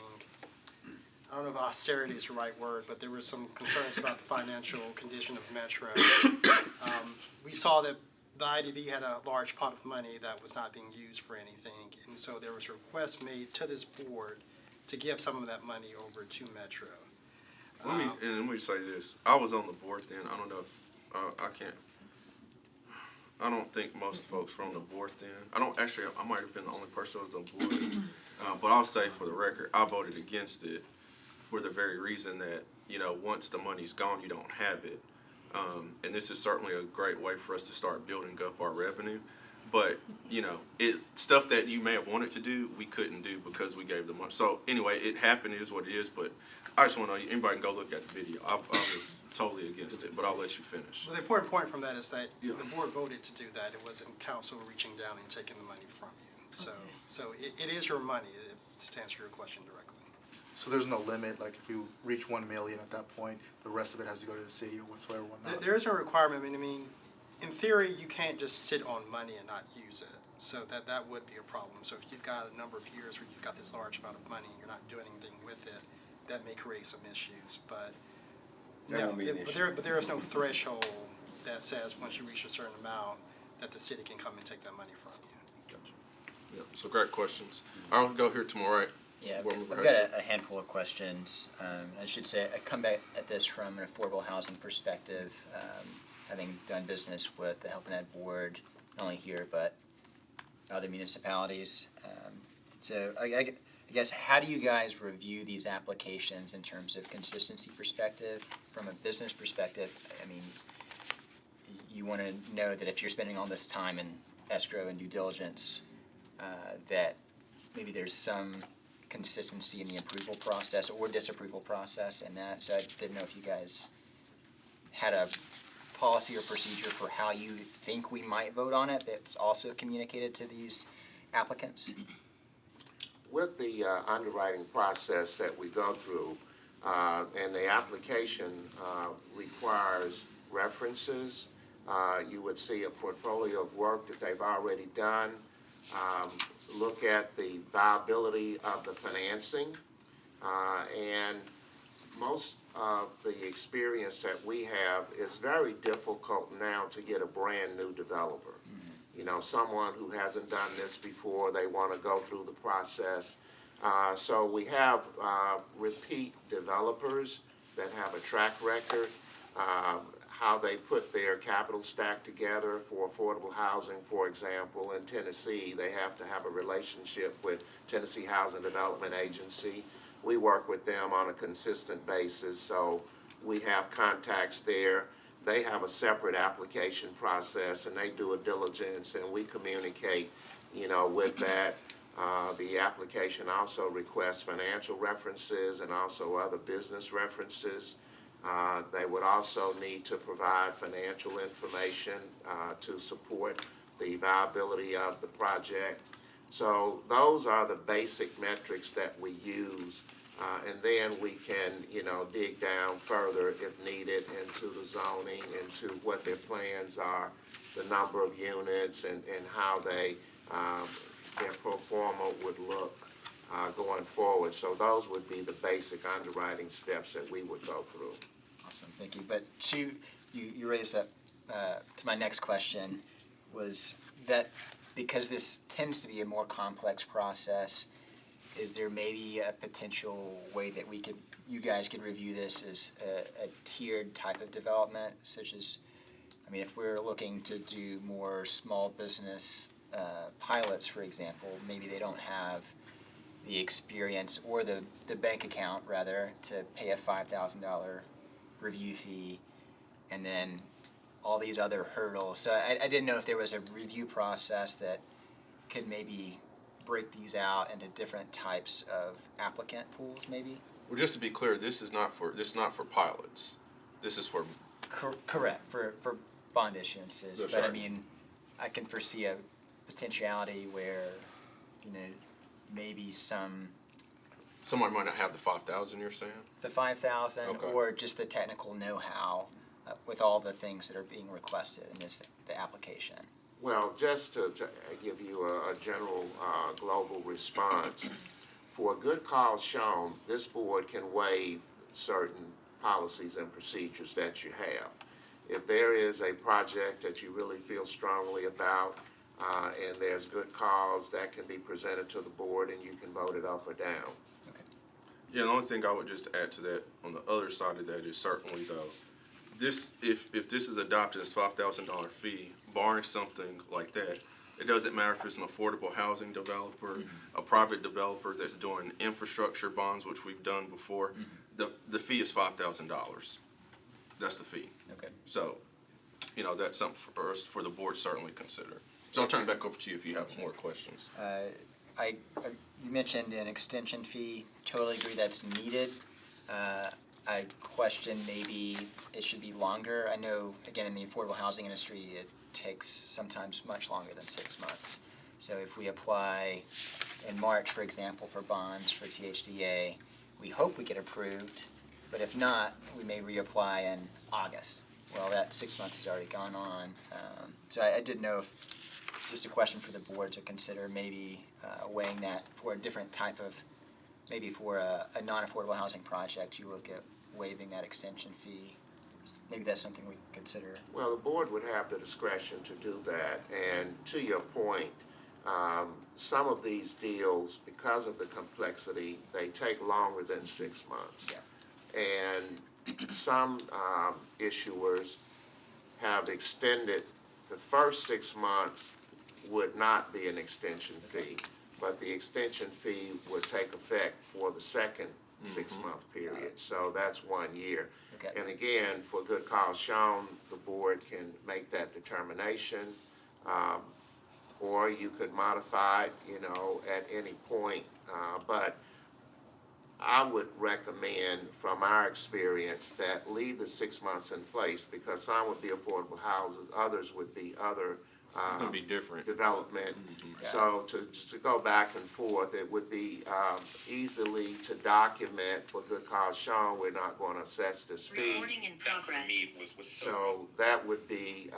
Speaker 2: I don't know if austerity is the right word, but there were some concerns about the financial condition of Metro. We saw that the IDB had a large pot of money that was not being used for anything, and so there was a request made to this board to give some of that money over to Metro.
Speaker 1: Let me say this. I was on the board then. I don't know if I I don't think most folks were on the board then. I might have been the only person who was on the board. But I'll say for the record, I voted against it for the very reason that, once the money's gone, you don't have it. And this is certainly a great way for us to start building up our revenue. But, stuff that you may have wanted to do, we couldn't do because we gave the money. So anyway, it happened, it is what it is, but I just want to know, anybody can go look at the video. I was totally against it, but I'll let you finish.
Speaker 2: Well, the important point from that is that the board voted to do that. It wasn't council reaching down and taking the money from you. So it is your money, to answer your question directly.
Speaker 15: So there's no limit, like if you reach 1 million at that point, the rest of it has to go to the city or whatsoever, whatnot?
Speaker 2: There is a requirement. I mean, in theory, you can't just sit on money and not use it. So that would be a problem. So if you've got a number of years where you've got this large amount of money and you're not doing anything with it, that may create some issues. But there is no threshold that says once you reach a certain amount that the city can come and take that money from you.
Speaker 1: Gotcha. Yeah, so great questions. I'll go here to my right.
Speaker 10: Yeah,
Speaker 1: Board Member
Speaker 10: I've got
Speaker 1: Hester.
Speaker 10: a handful of questions. I should say, I come back at this from an affordable housing perspective, having done business with the Health and Ed Board, not only here, but other municipalities. So I guess, how do you guys review these applications in terms of consistency perspective? From a business perspective, I mean, you want to know that if you're spending all this time in escrow and due diligence, that maybe there's some consistency in the approval process or disapproval process and that. So I didn't know if you guys had a policy or procedure for how you think we might vote on it that's also communicated to these applicants.
Speaker 12: With the underwriting process that we go through, and the application requires references, you would see a portfolio of work that they've already done, look at the viability of the financing, and most of the experience that we have is very difficult now to get a brand new developer. Someone who hasn't done this before, they want to go through the process. So we have repeat developers that have a track record, how they put their capital stack together for affordable housing. For example, in Tennessee, they have to have a relationship with Tennessee Housing Development Agency. We work with them on a consistent basis, so we have contacts there. They have a separate application process, and they do a diligence, and we communicate, with that. The application also requests financial references and also other business references. They would also need to provide financial information to support the viability of the project. So those are the basic metrics that we use, and then we can, dig down further if needed into the zoning, into what their plans are, the number of units, and how they, their pro forma would look going forward. So those would be the basic underwriting steps that we would go through.
Speaker 10: Awesome, thank you. But you raised up to my next question, was that because this tends to be a more complex process, is there maybe a potential way that you guys could review this as a tiered type of development, such as, if we're looking to do more small business pilots, for example, maybe they don't have the experience or the bank account, rather, to pay a $5,000 review fee, and then all these other hurdles. So I didn't know if there was a review process that could maybe break these out into different types of applicant pools, maybe?
Speaker 1: Well, just to be clear, this is not for pilots. This is for.
Speaker 10: Correct, for bond issuances.
Speaker 1: That's
Speaker 10: But
Speaker 1: right.
Speaker 10: I can foresee a potentiality where, maybe
Speaker 1: Someone might not have the 5,000, you're saying?
Speaker 10: the 5,000
Speaker 1: Okay.
Speaker 10: or just the technical know-how with all the things that are being requested in the application.
Speaker 12: Well, just to give you a general global response, for a good cause shown, this board can waive certain policies and procedures that you have. If there is a project that you really feel strongly about, and there's good cause, that can be presented to the board and you can vote it up or down.
Speaker 1: Yeah, the only thing I would just add to that, on the other side of that, is certainly though, if this is adopted as $5,000 fee, barring something like that, it doesn't matter if it's an affordable housing developer, a private developer that's doing infrastructure bonds, which we've done before, the fee is $5,000. That's the fee.
Speaker 10: Okay.
Speaker 1: So, that's something for us, for the board to certainly consider. So I'll turn it back over to you if you have more questions.
Speaker 10: You mentioned an extension fee, totally agree that's needed. I question maybe it should be longer. I know, again, in the affordable housing industry, it takes sometimes much longer than 6 months. So if we apply in March, for example, for bonds for THDA, we hope we get approved, but if not, we may reapply in August. Well, that 6 months has already gone on. So I did know if, just a question for the board to consider, maybe weighing that for a different type of, maybe for a non-affordable housing project, you look at waiving that extension fee. Maybe that's something we can consider.
Speaker 12: Well, the board would have the discretion to do that, and to your point, some of these deals, because of the complexity, they take longer than 6 months.
Speaker 10: Yeah.
Speaker 12: And some issuers have extended, the first 6 months would not be an extension fee, but the extension fee would take effect for the second 6-month period. So that's 1 year.
Speaker 10: Okay.
Speaker 12: And again, for good cause shown, the board can make that determination, or you could modify it, at any point. But I would recommend, from our experience, that leave the 6 months in place, because some would be affordable houses, others would be other
Speaker 1: It'll be different.
Speaker 12: development. So to go back and forth, it would be easily to document for good cause shown, we're not going to assess this fee.
Speaker 17: Recording in progress.
Speaker 12: So that would be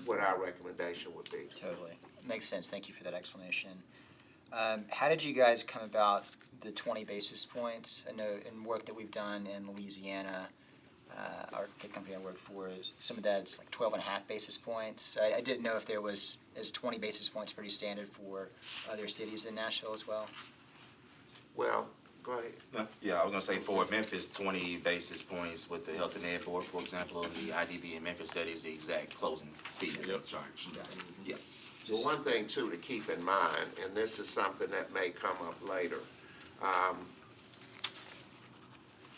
Speaker 12: what our recommendation would be.
Speaker 10: Totally. Makes sense. Thank you for that explanation. How did you guys come about the 20 basis points? I know in work that we've done in Louisiana, the company I work for, is some of that is like 12.5 basis points. I didn't know if there was, is 20 basis points pretty standard for other cities in Nashville as well?
Speaker 12: Well, go ahead.
Speaker 13: Yeah, I was gonna say for Memphis, 20 basis points with the Health and Ed Board, for example, and the IDB in Memphis, that is the exact closing fee that they'll charge. Yeah.
Speaker 12: Well, one thing too to keep in mind, and this is something that may come up later,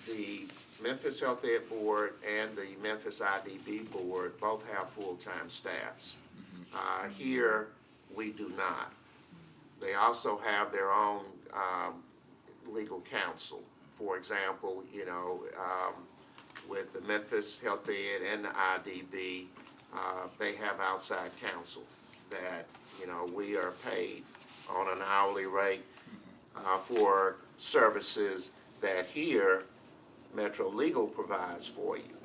Speaker 12: the Memphis Health Ed Board and the Memphis IDB Board both have full-time staffs. Here, we do not. They also have their own legal counsel. For example, with the Memphis Health Ed and the IDB, they have outside counsel that, we are paid on an hourly rate for services that here Metro Legal provides for you.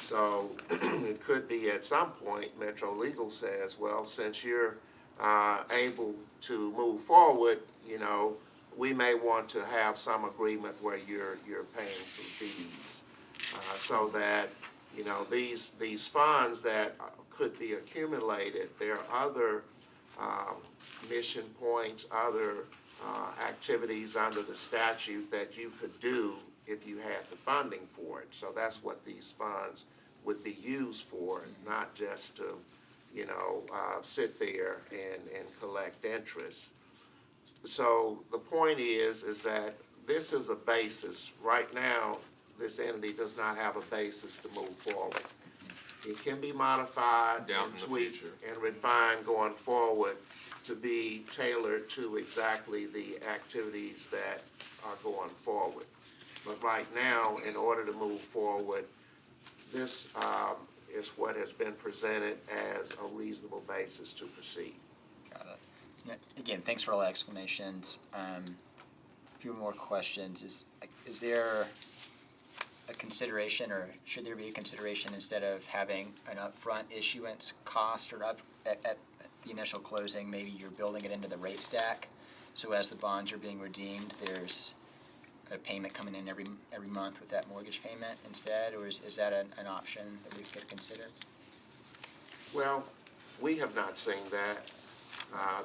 Speaker 12: So it could be at some point Metro Legal says, well, since you're able to move forward, we may want to have some agreement where you're paying some fees, so that these funds that could be accumulated, there are other mission points, other activities under the statute that you could do if you had the funding for it. So that's what these funds would be used for, not just to, sit there and collect interest. So the point is that this is a basis. Right now, this entity does not have a basis to move forward. It can be modified and tweaked and refined going forward to be tailored to exactly the activities that are going forward. But right now, in order to move forward, this is what has been presented as a reasonable basis to proceed.
Speaker 10: Got it. Again, thanks for all the explanations. A few more questions. Is there a consideration, or should there be a consideration, instead of having an upfront issuance cost or at the initial closing, maybe you're building it into the rate stack, so as the bonds are being redeemed, there's a payment coming in every month with that mortgage payment instead, or is that an option that we could consider?
Speaker 12: Well, we have not seen that.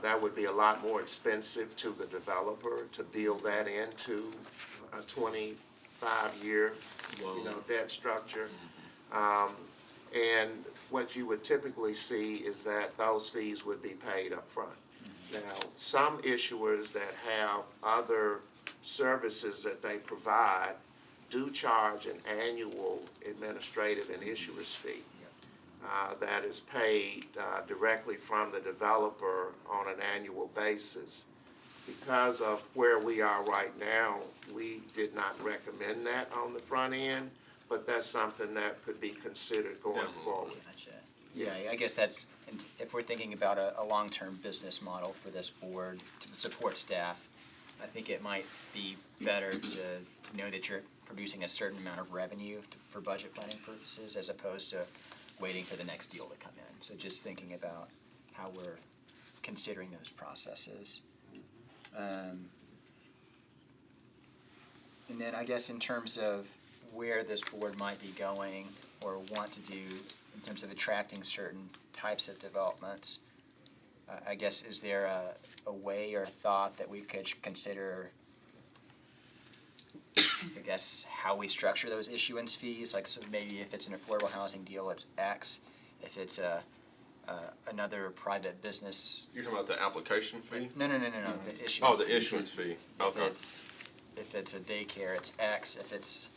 Speaker 12: That would be a lot more expensive to the developer to build that into a 25-year, debt structure. And what you would typically see is that those fees would be paid up front. Now, some issuers that have other services that they provide do charge an annual administrative and issuer's fee that is paid directly from the developer on an annual basis. Because of where we are right now, we did not recommend that on the front end, but that's something that could be considered going forward.
Speaker 10: Gotcha. Yeah, I guess that's, if we're thinking about a long-term business model for this board to support staff, I think it might be better to know that you're producing a certain amount of revenue for budget planning purposes as opposed to waiting for the next deal to come in. So just thinking about how we're considering those processes. And then I guess in terms of where this board might be going or want to do in terms of attracting certain types of developments, I guess is there a way or thought that we could consider, I guess, how we structure those issuance fees? Like, so maybe if it's an affordable housing deal, it's X. If it's another private business.
Speaker 1: You're talking about the application fee?
Speaker 10: No, the issuance.
Speaker 1: Oh, the
Speaker 10: fees.
Speaker 1: issuance fee. Okay.
Speaker 10: If it's a daycare, it's X. If it's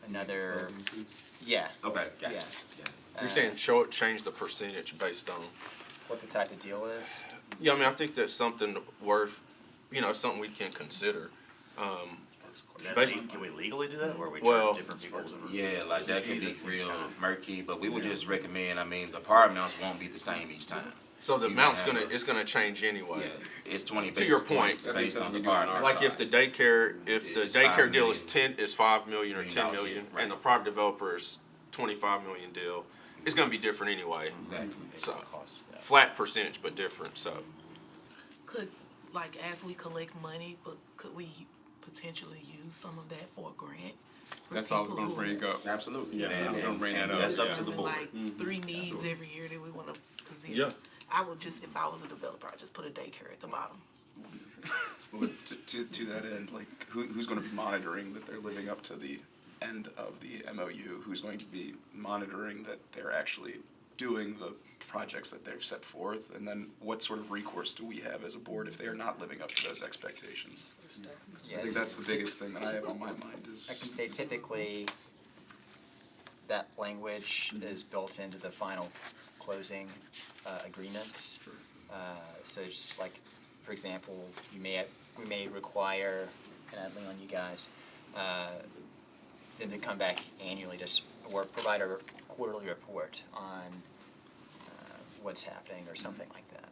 Speaker 10: another, yeah.
Speaker 13: Okay, got
Speaker 10: Yeah.
Speaker 13: it.
Speaker 1: You're saying change the percentage based on?
Speaker 10: What the type of deal is?
Speaker 1: Yeah, I mean, I think that's something worth, something we can consider.
Speaker 9: Can we legally do that, where we
Speaker 1: Well,
Speaker 9: charge different people?
Speaker 13: Yeah, like that can be real murky, but we would just recommend, I mean, the par amounts won't be the same each time.
Speaker 1: So the
Speaker 13: You
Speaker 1: amount's
Speaker 13: have
Speaker 1: it's gonna change anyway.
Speaker 13: Yeah, it's 20
Speaker 1: To your
Speaker 13: basis
Speaker 1: point,
Speaker 13: points based on the par amount.
Speaker 1: like if the daycare
Speaker 13: It's
Speaker 1: daycare
Speaker 13: 5
Speaker 1: deal
Speaker 13: million.
Speaker 1: is 5 million or 10
Speaker 13: $10
Speaker 1: million,
Speaker 13: right.
Speaker 1: and the private developer's 25 million deal, it's gonna be different anyway.
Speaker 13: Exactly.
Speaker 1: So, flat percentage, but different, so.
Speaker 16: Could, like, as we collect money, but could we potentially use some of that for a grant? for
Speaker 3: That's all I was
Speaker 16: people
Speaker 3: gonna
Speaker 16: who
Speaker 3: bring up.
Speaker 11: Absolutely.
Speaker 3: Yeah, I was gonna bring that up.
Speaker 9: That's up to the board.
Speaker 16: Like 3 needs every year that we wanna, cause then
Speaker 1: Yeah.
Speaker 16: I would just, if I was a developer, I'd just put a daycare at the bottom.
Speaker 8: But to that end, like, who's gonna be monitoring that they're living up to the end of the MOU? Who's going to be monitoring that they're actually doing the projects that they've set forth? And then what sort of recourse do we have as a board if they are not living up to those expectations? I think that's the biggest thing that I have on my mind is.
Speaker 10: I can say typically that language is built into the final closing agreements. So it's just like, for example, we may require, and I lean on you guys, them to come back annually or provide a quarterly report on what's happening or something like that.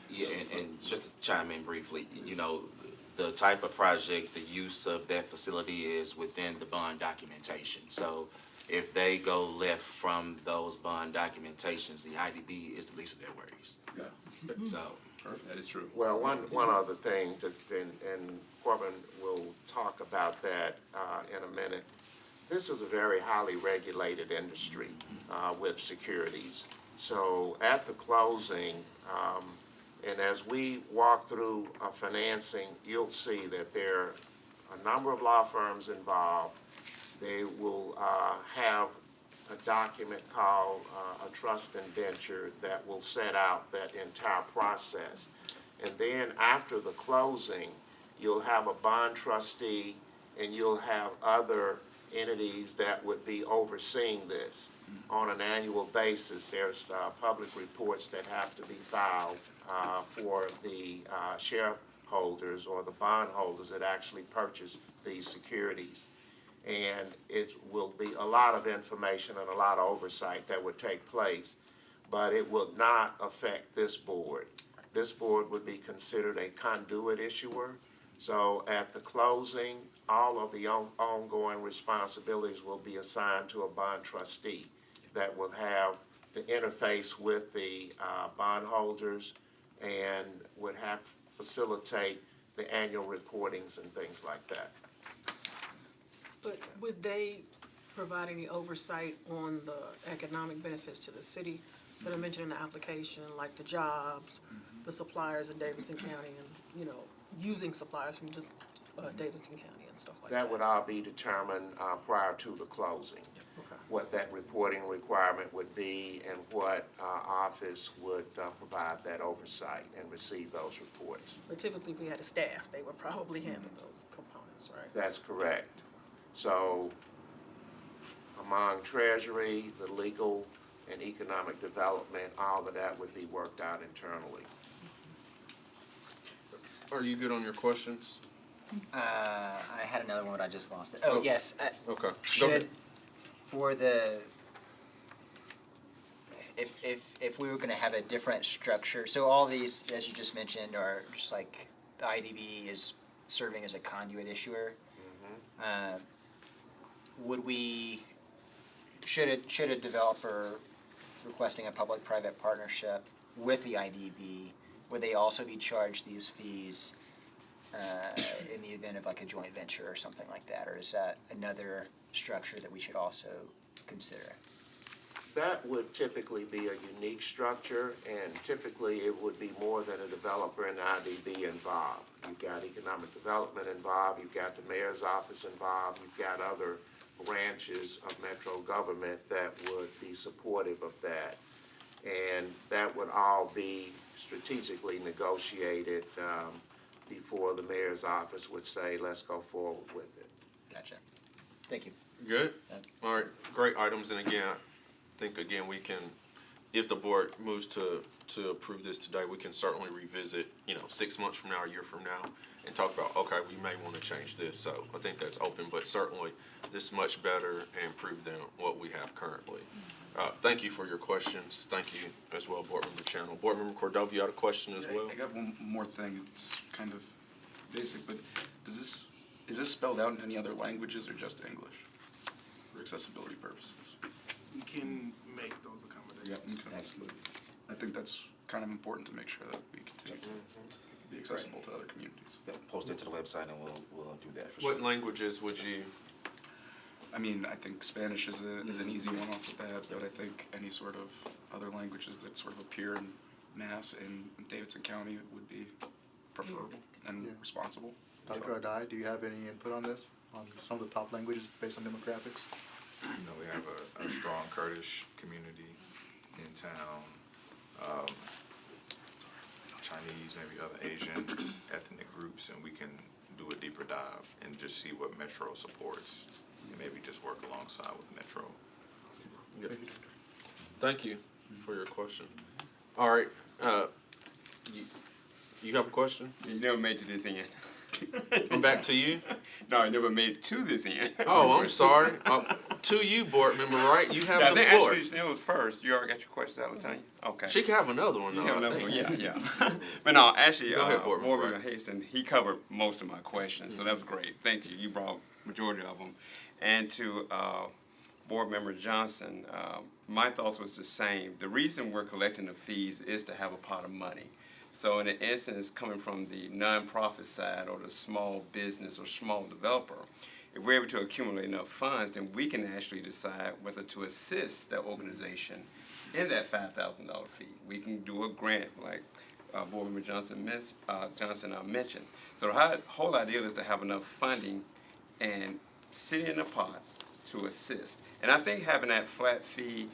Speaker 13: Yeah, and just to chime in briefly, the type of project, the use of that facility is within the bond documentation. So if they go left from those bond documentations, the IDB is the least of their worries.
Speaker 8: Yeah.
Speaker 13: So.
Speaker 8: Perfect. That is true.
Speaker 12: Well, one other thing, and Corbin will talk about that in a minute. This is a very highly regulated industry with securities. So at the closing, and as we walk through financing, you'll see that there are a number of law firms involved. They will have a document called a trust indenture that will set out that entire process. And then after the closing, you'll have a bond trustee and you'll have other entities that would be overseeing this on an annual basis. There's public reports that have to be filed for the shareholders or the bond holders that actually purchase these securities. And it will be a lot of information and a lot of oversight that would take place, but it will not affect this board. This board would be considered a conduit issuer. So at the closing, all of the ongoing responsibilities will be assigned to a bond trustee that will have the interface with the bondholders and would have to facilitate the annual reportings and things like that.
Speaker 7: But would they provide any oversight on the economic benefits to the city that are mentioned in the application, like the jobs, the suppliers in Davidson County, and, using suppliers from just Davidson County and stuff like that?
Speaker 12: That would all be determined prior to the closing. what that reporting requirement would be and what office would provide that oversight and receive those reports.
Speaker 7: But typically, if we had a staff, they would probably handle those components, right?
Speaker 12: That's correct. So among Treasury, the legal and economic development, all of that would be worked out internally.
Speaker 1: Are you good on your questions?
Speaker 10: I had another one, but I just lost it. Oh, yes.
Speaker 1: Okay. Go
Speaker 10: Should,
Speaker 1: ahead.
Speaker 10: for the, if we were gonna have a different structure, so all these, as you just mentioned, are just like, the IDB is serving as a conduit issuer. Would we, should a developer requesting a public-private partnership with the IDB, would they also be charged these fees in the event of like a joint venture or something like that? Or is that another structure that we should also consider?
Speaker 12: That would typically be a unique structure, and typically it would be more than a developer and IDB involved. You've got economic development involved, you've got the mayor's office involved, you've got other branches of Metro government that would be supportive of that. And that would all be strategically negotiated before the mayor's office would say, let's go forward with it.
Speaker 10: Gotcha. Thank you.
Speaker 1: Good? All right, great items, and again, I think, again, we can, if the board moves to approve this today, we can certainly revisit, 6 months from now, a year from now, and talk about, okay, we may want to change this, so I think that's open, but certainly this is much better and improved than what we have currently. Thank you for your questions. Thank you as well, Board Member Channel. Board Member Cordova, you had a question as well?
Speaker 8: I got one more thing. It's kind of basic, but is this spelled out in any other languages or just English for accessibility purposes?
Speaker 6: You can make those accommodations.
Speaker 8: Okay. Absolutely. I think that's kind of important to make sure that we continue to be accessible to other communities.
Speaker 11: Yeah, post it to the website and we'll do that for sure.
Speaker 1: What languages would you?
Speaker 8: I mean, I think Spanish is an easy one off the bat, but I think any sort of other languages that sort of appear in mass in Davidson County would be preferable and responsible.
Speaker 15: Dr. Adai, do you have any input on this, on some of the top languages based on demographics?
Speaker 11: We have a strong Kurdish community in town, Chinese, maybe other Asian ethnic groups, and we can do a deeper dive and just see what Metro supports and maybe just work alongside with Metro.
Speaker 1: Yeah. Thank you for your question. All right, you have a question?
Speaker 3: You never made it to this end.
Speaker 1: I'm back to you?
Speaker 3: No, I never made it to this end.
Speaker 1: Oh, I'm sorry. To you, board member, right? You have the floor.
Speaker 3: Actually, Chanel was first. You already got your questions out of the time? Okay.
Speaker 1: She can have another one, though,
Speaker 3: You have
Speaker 1: I
Speaker 3: another
Speaker 1: think.
Speaker 3: one, yeah. But no, actually,
Speaker 1: Go ahead,
Speaker 3: Board
Speaker 1: Board
Speaker 3: Member Haston, he covered most of my questions, so that was great. Thank you. You brought majority of them. And to Board Member Johnson, my thoughts was the same. The reason we're collecting the fees is to have a pot of money. So in an instance, coming from the nonprofit side or the small business or small developer, if we're able to accumulate enough funds, then we can actually decide whether to assist that organization in that $5,000 fee. We can do a grant like Board Member Johnson mentioned. So the whole idea is to have enough funding and sit in a pot to assist. And I think having that flat fee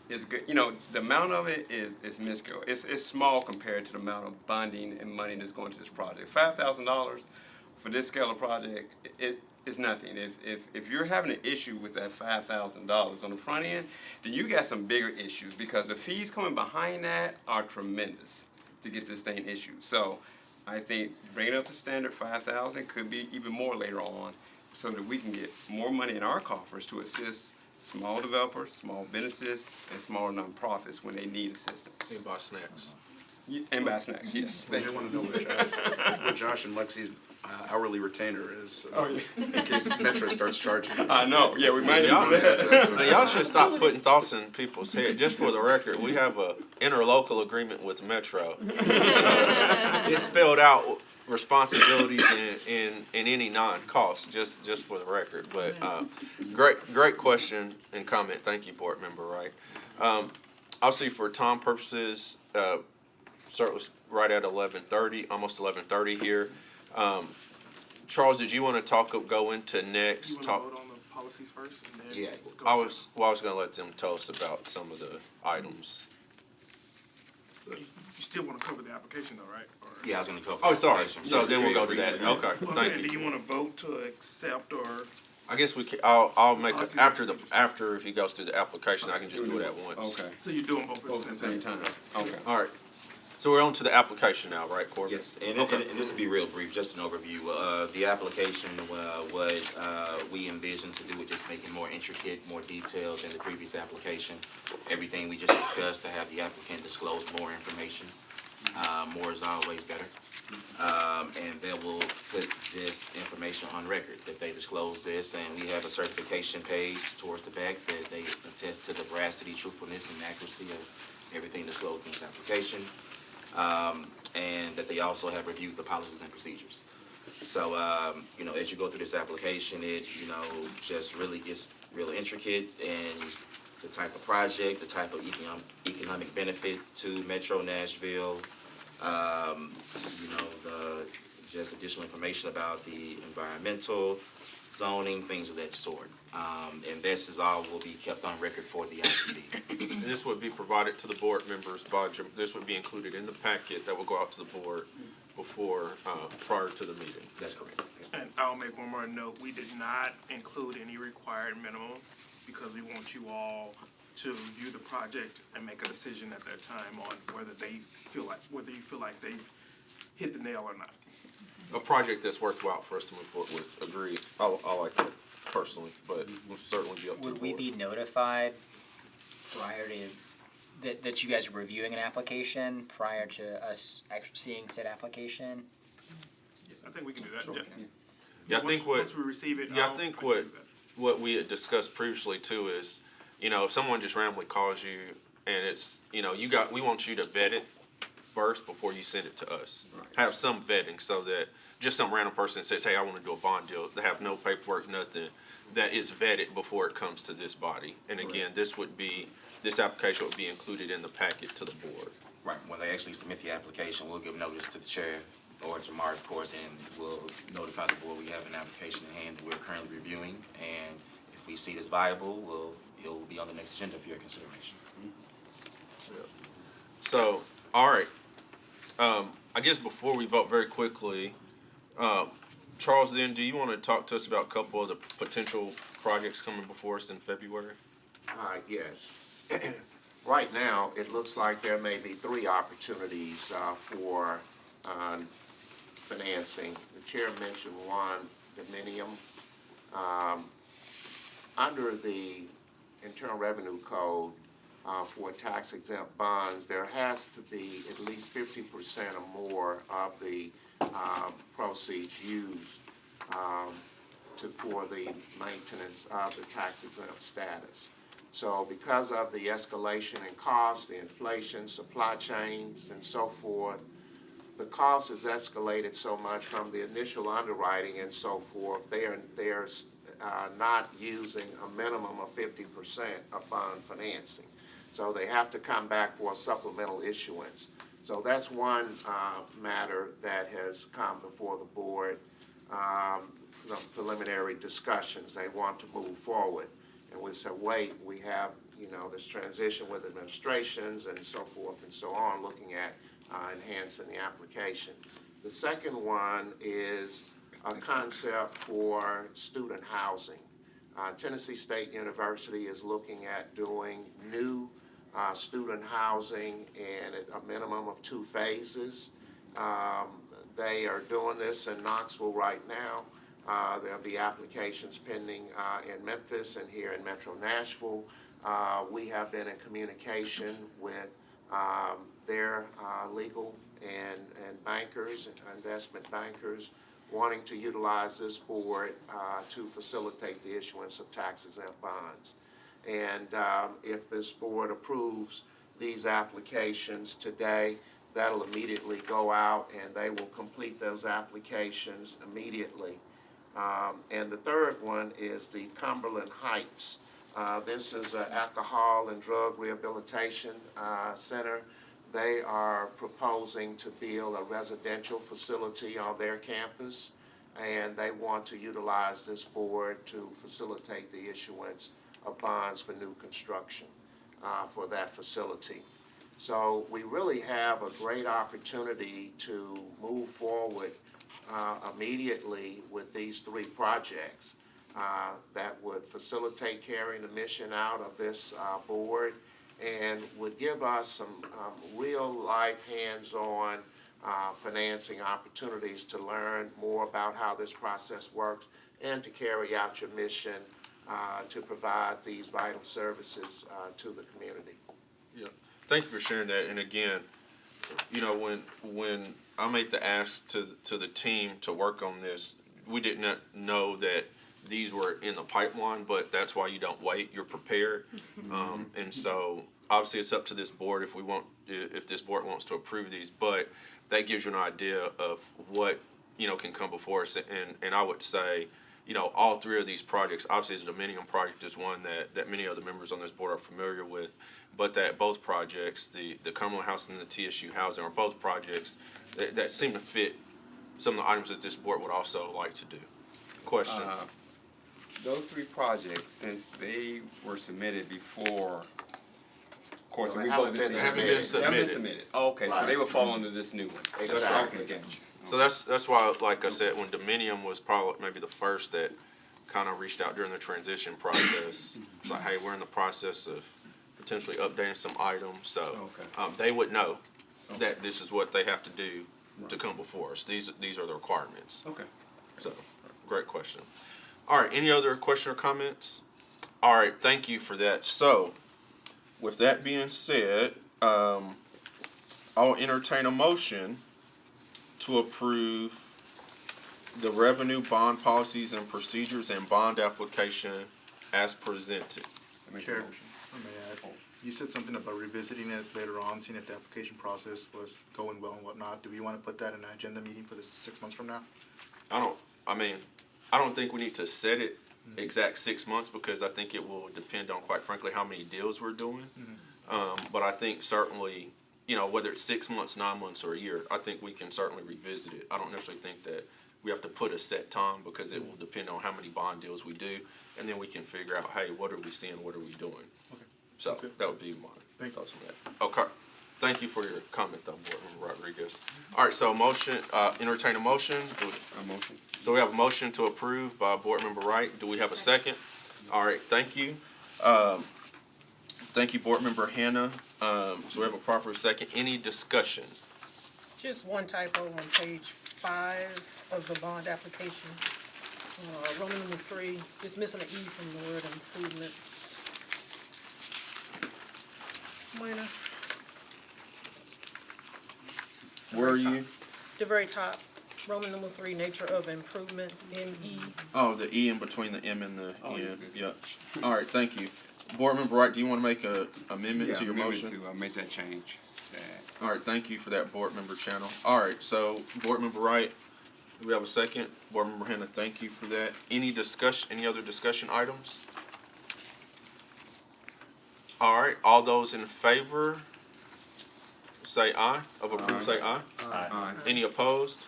Speaker 3: is good. The amount of it is minuscule. It's small compared to the amount of bonding and money that's going to this project. $5,000 for this scale of project, it is nothing. If you're having an issue with that $5,000 on the front end, then you got some bigger issues because the fees coming behind that are tremendous to get this thing issued. So I think bringing up the standard $5,000 could be even more later on so that we can get more money in our coffers to assist small developers, small businesses, and smaller nonprofits when they need assistance.
Speaker 1: And buy snacks.
Speaker 3: And buy snacks, yes.
Speaker 8: They want to know what Josh and Lexi's hourly retainer is, in case Metro starts charging.
Speaker 3: I know, yeah, we might have that.
Speaker 1: Y'all should stop putting thoughts in people's head. Just for the record, we have a interlocal agreement with Metro. It's spelled out responsibilities in any non-cost, just for the record. But great question and comment. Thank you, board member. Right. Obviously, for time purposes, start was right at 11:30, almost 11:30 here. Charles, did you want to go into next?
Speaker 6: You want to vote on the policies first, and then
Speaker 13: Yeah.
Speaker 6: go
Speaker 1: I
Speaker 6: to-
Speaker 1: was gonna let them tell us about some of the items.
Speaker 6: You still wanna cover the application though, right? Or-
Speaker 13: Yeah, I was gonna cover.
Speaker 1: Oh, sorry,
Speaker 13: application.
Speaker 1: so then we'll go to that,
Speaker 13: Yeah.
Speaker 1: okay,
Speaker 6: Well, I'm
Speaker 1: thank
Speaker 6: saying,
Speaker 1: you.
Speaker 6: do you wanna vote to accept or?
Speaker 1: I guess we can, I'll make,
Speaker 6: Policies
Speaker 1: a-
Speaker 6: and
Speaker 1: after
Speaker 6: procedures.
Speaker 1: after if he goes through the application, I can just do it at once.
Speaker 3: Okay.
Speaker 6: So you're doing both
Speaker 3: Both
Speaker 6: at the same time?
Speaker 3: Okay.
Speaker 1: All right, so we're on to the application now, right, Corbin?
Speaker 13: Yes, and
Speaker 1: Okay.
Speaker 13: this will be real brief, just an overview. The application, what we envisioned to do is just make it more intricate, more detailed than the previous application. Everything we just discussed, to have the applicant disclose more information. More is always better. And then we'll put this information on record, that they disclose this, and we have a certification page towards the back that they attest to the veracity, truthfulness, and accuracy of everything disclosed in this application. And that they also have reviewed the policies and procedures. So, as you go through this application, it, just really gets real intricate, and the type of project, the type of economic benefit to Metro Nashville, just additional information about the environmental, zoning, things of that sort. And this is all will be kept on record for the IPD.
Speaker 1: And this would be provided to the board members this would be included in the packet that will go out to the board before, prior to the meeting.
Speaker 13: That's correct.
Speaker 6: And I'll make one more note, we did not include any required minimums, because we want you all to review the project and make a decision at that time on whether you feel like they've hit the nail or not.
Speaker 1: A project that's worthwhile for us to move forward with, agree, I like that personally, but we'll certainly be up to the
Speaker 10: Would we
Speaker 1: board.
Speaker 10: be notified prior to, that you guys are reviewing an application prior to us actually seeing said application?
Speaker 6: I think we can do that, yeah.
Speaker 1: Yeah, I think
Speaker 6: Once we receive it,
Speaker 1: Yeah, I
Speaker 6: I'll-
Speaker 1: think
Speaker 6: I can
Speaker 1: what,
Speaker 6: do that.
Speaker 1: what we had discussed previously too is, if someone just randomly calls you and it's, we want you to vet it first before you send it to us. Have some vetting so that just some random person says, hey, I want to do a bond deal, they have no paperwork, nothing, that it's vetted before it comes to this body. And again, this application would be included in the packet to the board.
Speaker 13: Right, when they actually submit the application, we'll give notice to the chair or Jamar, of course, and we'll notify the board we have an application in hand that we're currently reviewing. And if we see this viable, it'll be on the next agenda for your consideration.
Speaker 1: So, all right. I guess before we vote very quickly, Charles, then, do you want to talk to us about a couple of the potential projects coming before us in February?
Speaker 12: Yes. Right now, it looks like there may be 3 opportunities for financing. The chair mentioned one, Dominium. Under the Internal Revenue Code, for tax-exempt bonds, there has to be at least 50% or more of the proceeds used for the maintenance of the tax-exempt status. So because of the escalation in cost, the inflation, supply chains, and so forth, the cost has escalated so much from the initial underwriting and so forth, they are not using a minimum of 50% of bond financing. So they have to come back for a supplemental issuance. So that's one matter that has come before the board from preliminary discussions. They want to move forward. And we said, wait, we have, this transition with administrations and so forth and so on, looking at enhancing the application. The second one is a concept for student housing. Tennessee State University is looking at doing new student housing and at a minimum of 2 phases. They are doing this in Knoxville right now. There'll be applications pending in Memphis and here in Metro Nashville. We have been in communication with their legal and bankers, investment bankers, wanting to utilize this board to facilitate the issuance of tax-exempt bonds. And if this board approves these applications today, that'll immediately go out and they will complete those applications immediately. And the third one is the Cumberland Heights. This is an alcohol and drug rehabilitation center. They are proposing to build a residential facility on their campus. and they want to utilize this board to facilitate the issuance of bonds for new construction for that facility. So we really have a great opportunity to move forward immediately with these three projects that would facilitate carrying the mission out of this board and would give us some real-life, hands-on financing opportunities to learn more about how this process works and to carry out your mission to provide these vital services to the community.
Speaker 1: Yeah, thank you for sharing that. And again, you know, when I made the ask to the team to work on this, we did not know that these were in the pipeline, but that's why you don't wait. You're prepared. And so obviously it's up to this board if this board wants to approve these, but that gives you an idea of what, you know, can come before us. And I would say, you know, all three of these projects, obviously the Dominion project is one that many other members on this board are familiar with, but that both projects, the Cumberland House and the TSU housing, are both projects that seem to fit some of the items that this board would also like to do. Question?
Speaker 3: Those three projects, since they were submitted before, of course,
Speaker 12: Well,
Speaker 3: we
Speaker 12: they haven't been
Speaker 1: They haven't been submitted.
Speaker 3: Oh, okay, so
Speaker 12: Right.
Speaker 3: they would fall under this new one.
Speaker 12: Exactly.
Speaker 3: Okay, gotcha.
Speaker 1: So that's why, like I said, when Dominion was probably maybe the first that kind of reached out during the transition process. It's like, hey, we're in the process of potentially updating some items, so they would know that this is what they have to do to come before us. These are the requirements.
Speaker 3: Okay.
Speaker 1: So, great question. All right, any other question or comments? All right, thank you for that. So, with that being said, I'll entertain a motion to approve the revenue bond policies and procedures and bond application as presented.
Speaker 15: Chair, let me add, you said something about revisiting it later on, seeing if the application process was going well and whatnot. Do we want to put that in an agenda meeting for this 6 months from now?
Speaker 1: I don't think we need to set it exact 6 months because I think it will depend on, quite frankly, how many deals we're doing. But I think certainly, you know, whether it's 6 months, 9 months, or a year, I think we can certainly revisit it. I don't necessarily think that we have to put a set time because it will depend on how many bond deals we do, and then we can figure out, hey, what are we seeing, what are we doing?
Speaker 15: Okay.
Speaker 1: So
Speaker 15: Okay.
Speaker 1: that would be my
Speaker 15: Thank
Speaker 1: thoughts on that. Okay. Thank you for your comment, though, Board Member Rodriguez. All right, so motion, entertain a motion.
Speaker 3: A motion.
Speaker 1: So we have a motion to approve by Board Member Wright. Do we have a second? All right, thank you. Thank you, Board Member Hannah. So we have a proper second. Any discussion?
Speaker 7: Just one typo on page 5 of the bond application. Roman number 3, just missing an E from the word improvement. Minor.
Speaker 1: Where are you?
Speaker 7: The very top, Roman number 3, nature of improvements, M-E.
Speaker 1: Oh, the E in between the M and the N. Yep. All right, thank you. Board Member Wright, do you want to make a amendment to your motion?
Speaker 3: To make that change.
Speaker 1: All right, thank you for that, Board Member Channel. All right, so Board Member Wright, do we have a second? Board Member Hannah, thank you for that. Any other discussion items? All right, all those in favor, say aye. Of approve, say aye.
Speaker 3: Aye.
Speaker 1: Any opposed?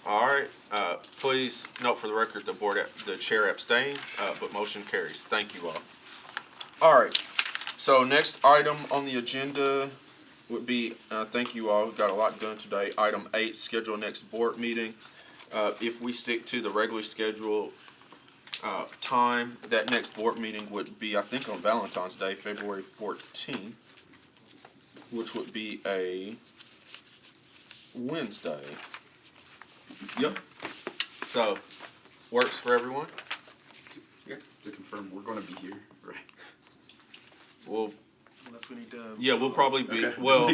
Speaker 1: All right, please note for the record, the chair abstained, but motion carries. Thank you all. All right, so next item on the agenda would be, thank you all, we've got a lot done today. Item 8, schedule next board meeting. If we stick to the regularly scheduled time, that next board meeting would be, I think, on Valentine's Day, February 14th, which would be a Wednesday. Yep. So, works for everyone?
Speaker 8: Yeah, to confirm, we're gonna be here, right?
Speaker 1: Well,
Speaker 6: Unless we need to.
Speaker 1: yeah, we'll probably be,
Speaker 8: Okay.
Speaker 1: well,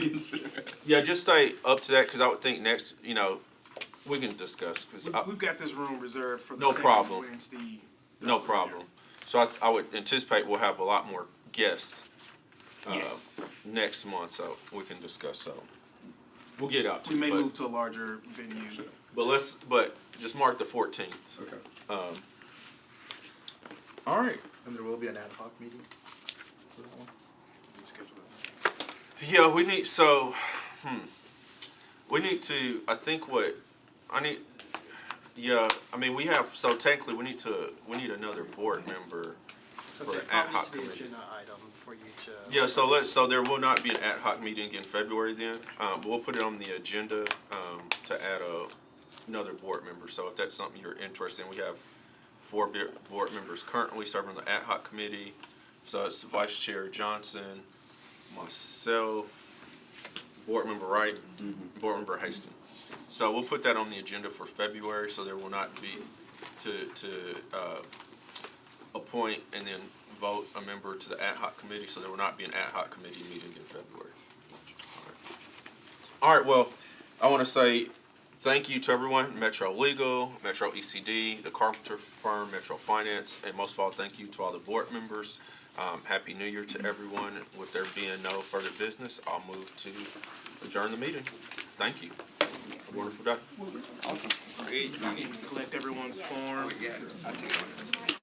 Speaker 1: yeah, just stay up to that, because I would think next, you know, we can discuss, because
Speaker 6: We've got this room reserved for the
Speaker 1: No
Speaker 6: second
Speaker 1: problem.
Speaker 6: Wednesday.
Speaker 1: no problem. So I would anticipate we'll have a lot more guests
Speaker 6: Yes.
Speaker 1: next month, so we can discuss, so. We'll get out to
Speaker 6: We
Speaker 1: you,
Speaker 6: may
Speaker 1: but-
Speaker 6: move to a larger venue.
Speaker 1: But just mark the 14th.
Speaker 8: Okay.
Speaker 1: All right.
Speaker 15: And there will be an ad hoc meeting for that one?
Speaker 1: Yeah, we need, so, we need to, I think Yeah, I mean, we have, so technically, we need another board member
Speaker 2: So
Speaker 1: for
Speaker 2: it
Speaker 1: the ad
Speaker 2: probably needs
Speaker 1: hoc
Speaker 2: to be an
Speaker 1: committee.
Speaker 2: agenda item for you to.
Speaker 1: Yeah, so there will not be an ad hoc meeting in February then. We'll put it on the agenda, to add another board member. So if that's something you're interested in, we have 4 board members currently serving on the ad hoc committee. So it's Vice Chair Johnson, myself, Board Member Wright, Board Member Haston. So we'll put that on the agenda for February, so there will not be to appoint and then vote a member to the ad hoc committee, so there will not be an ad hoc committee meeting in February. All right, well, I want to say thank you to everyone, Metro Legal, Metro ECD, the Carpenter Firm, Metro Finance, and most of all, thank you to all the board members. Happy New Year to everyone. With there being no further business, I'll move to adjourn the meeting. Thank you. Have a wonderful day.
Speaker 3: Awesome. Great.
Speaker 6: Collect everyone's form.
Speaker 3: Yeah, I'll take it.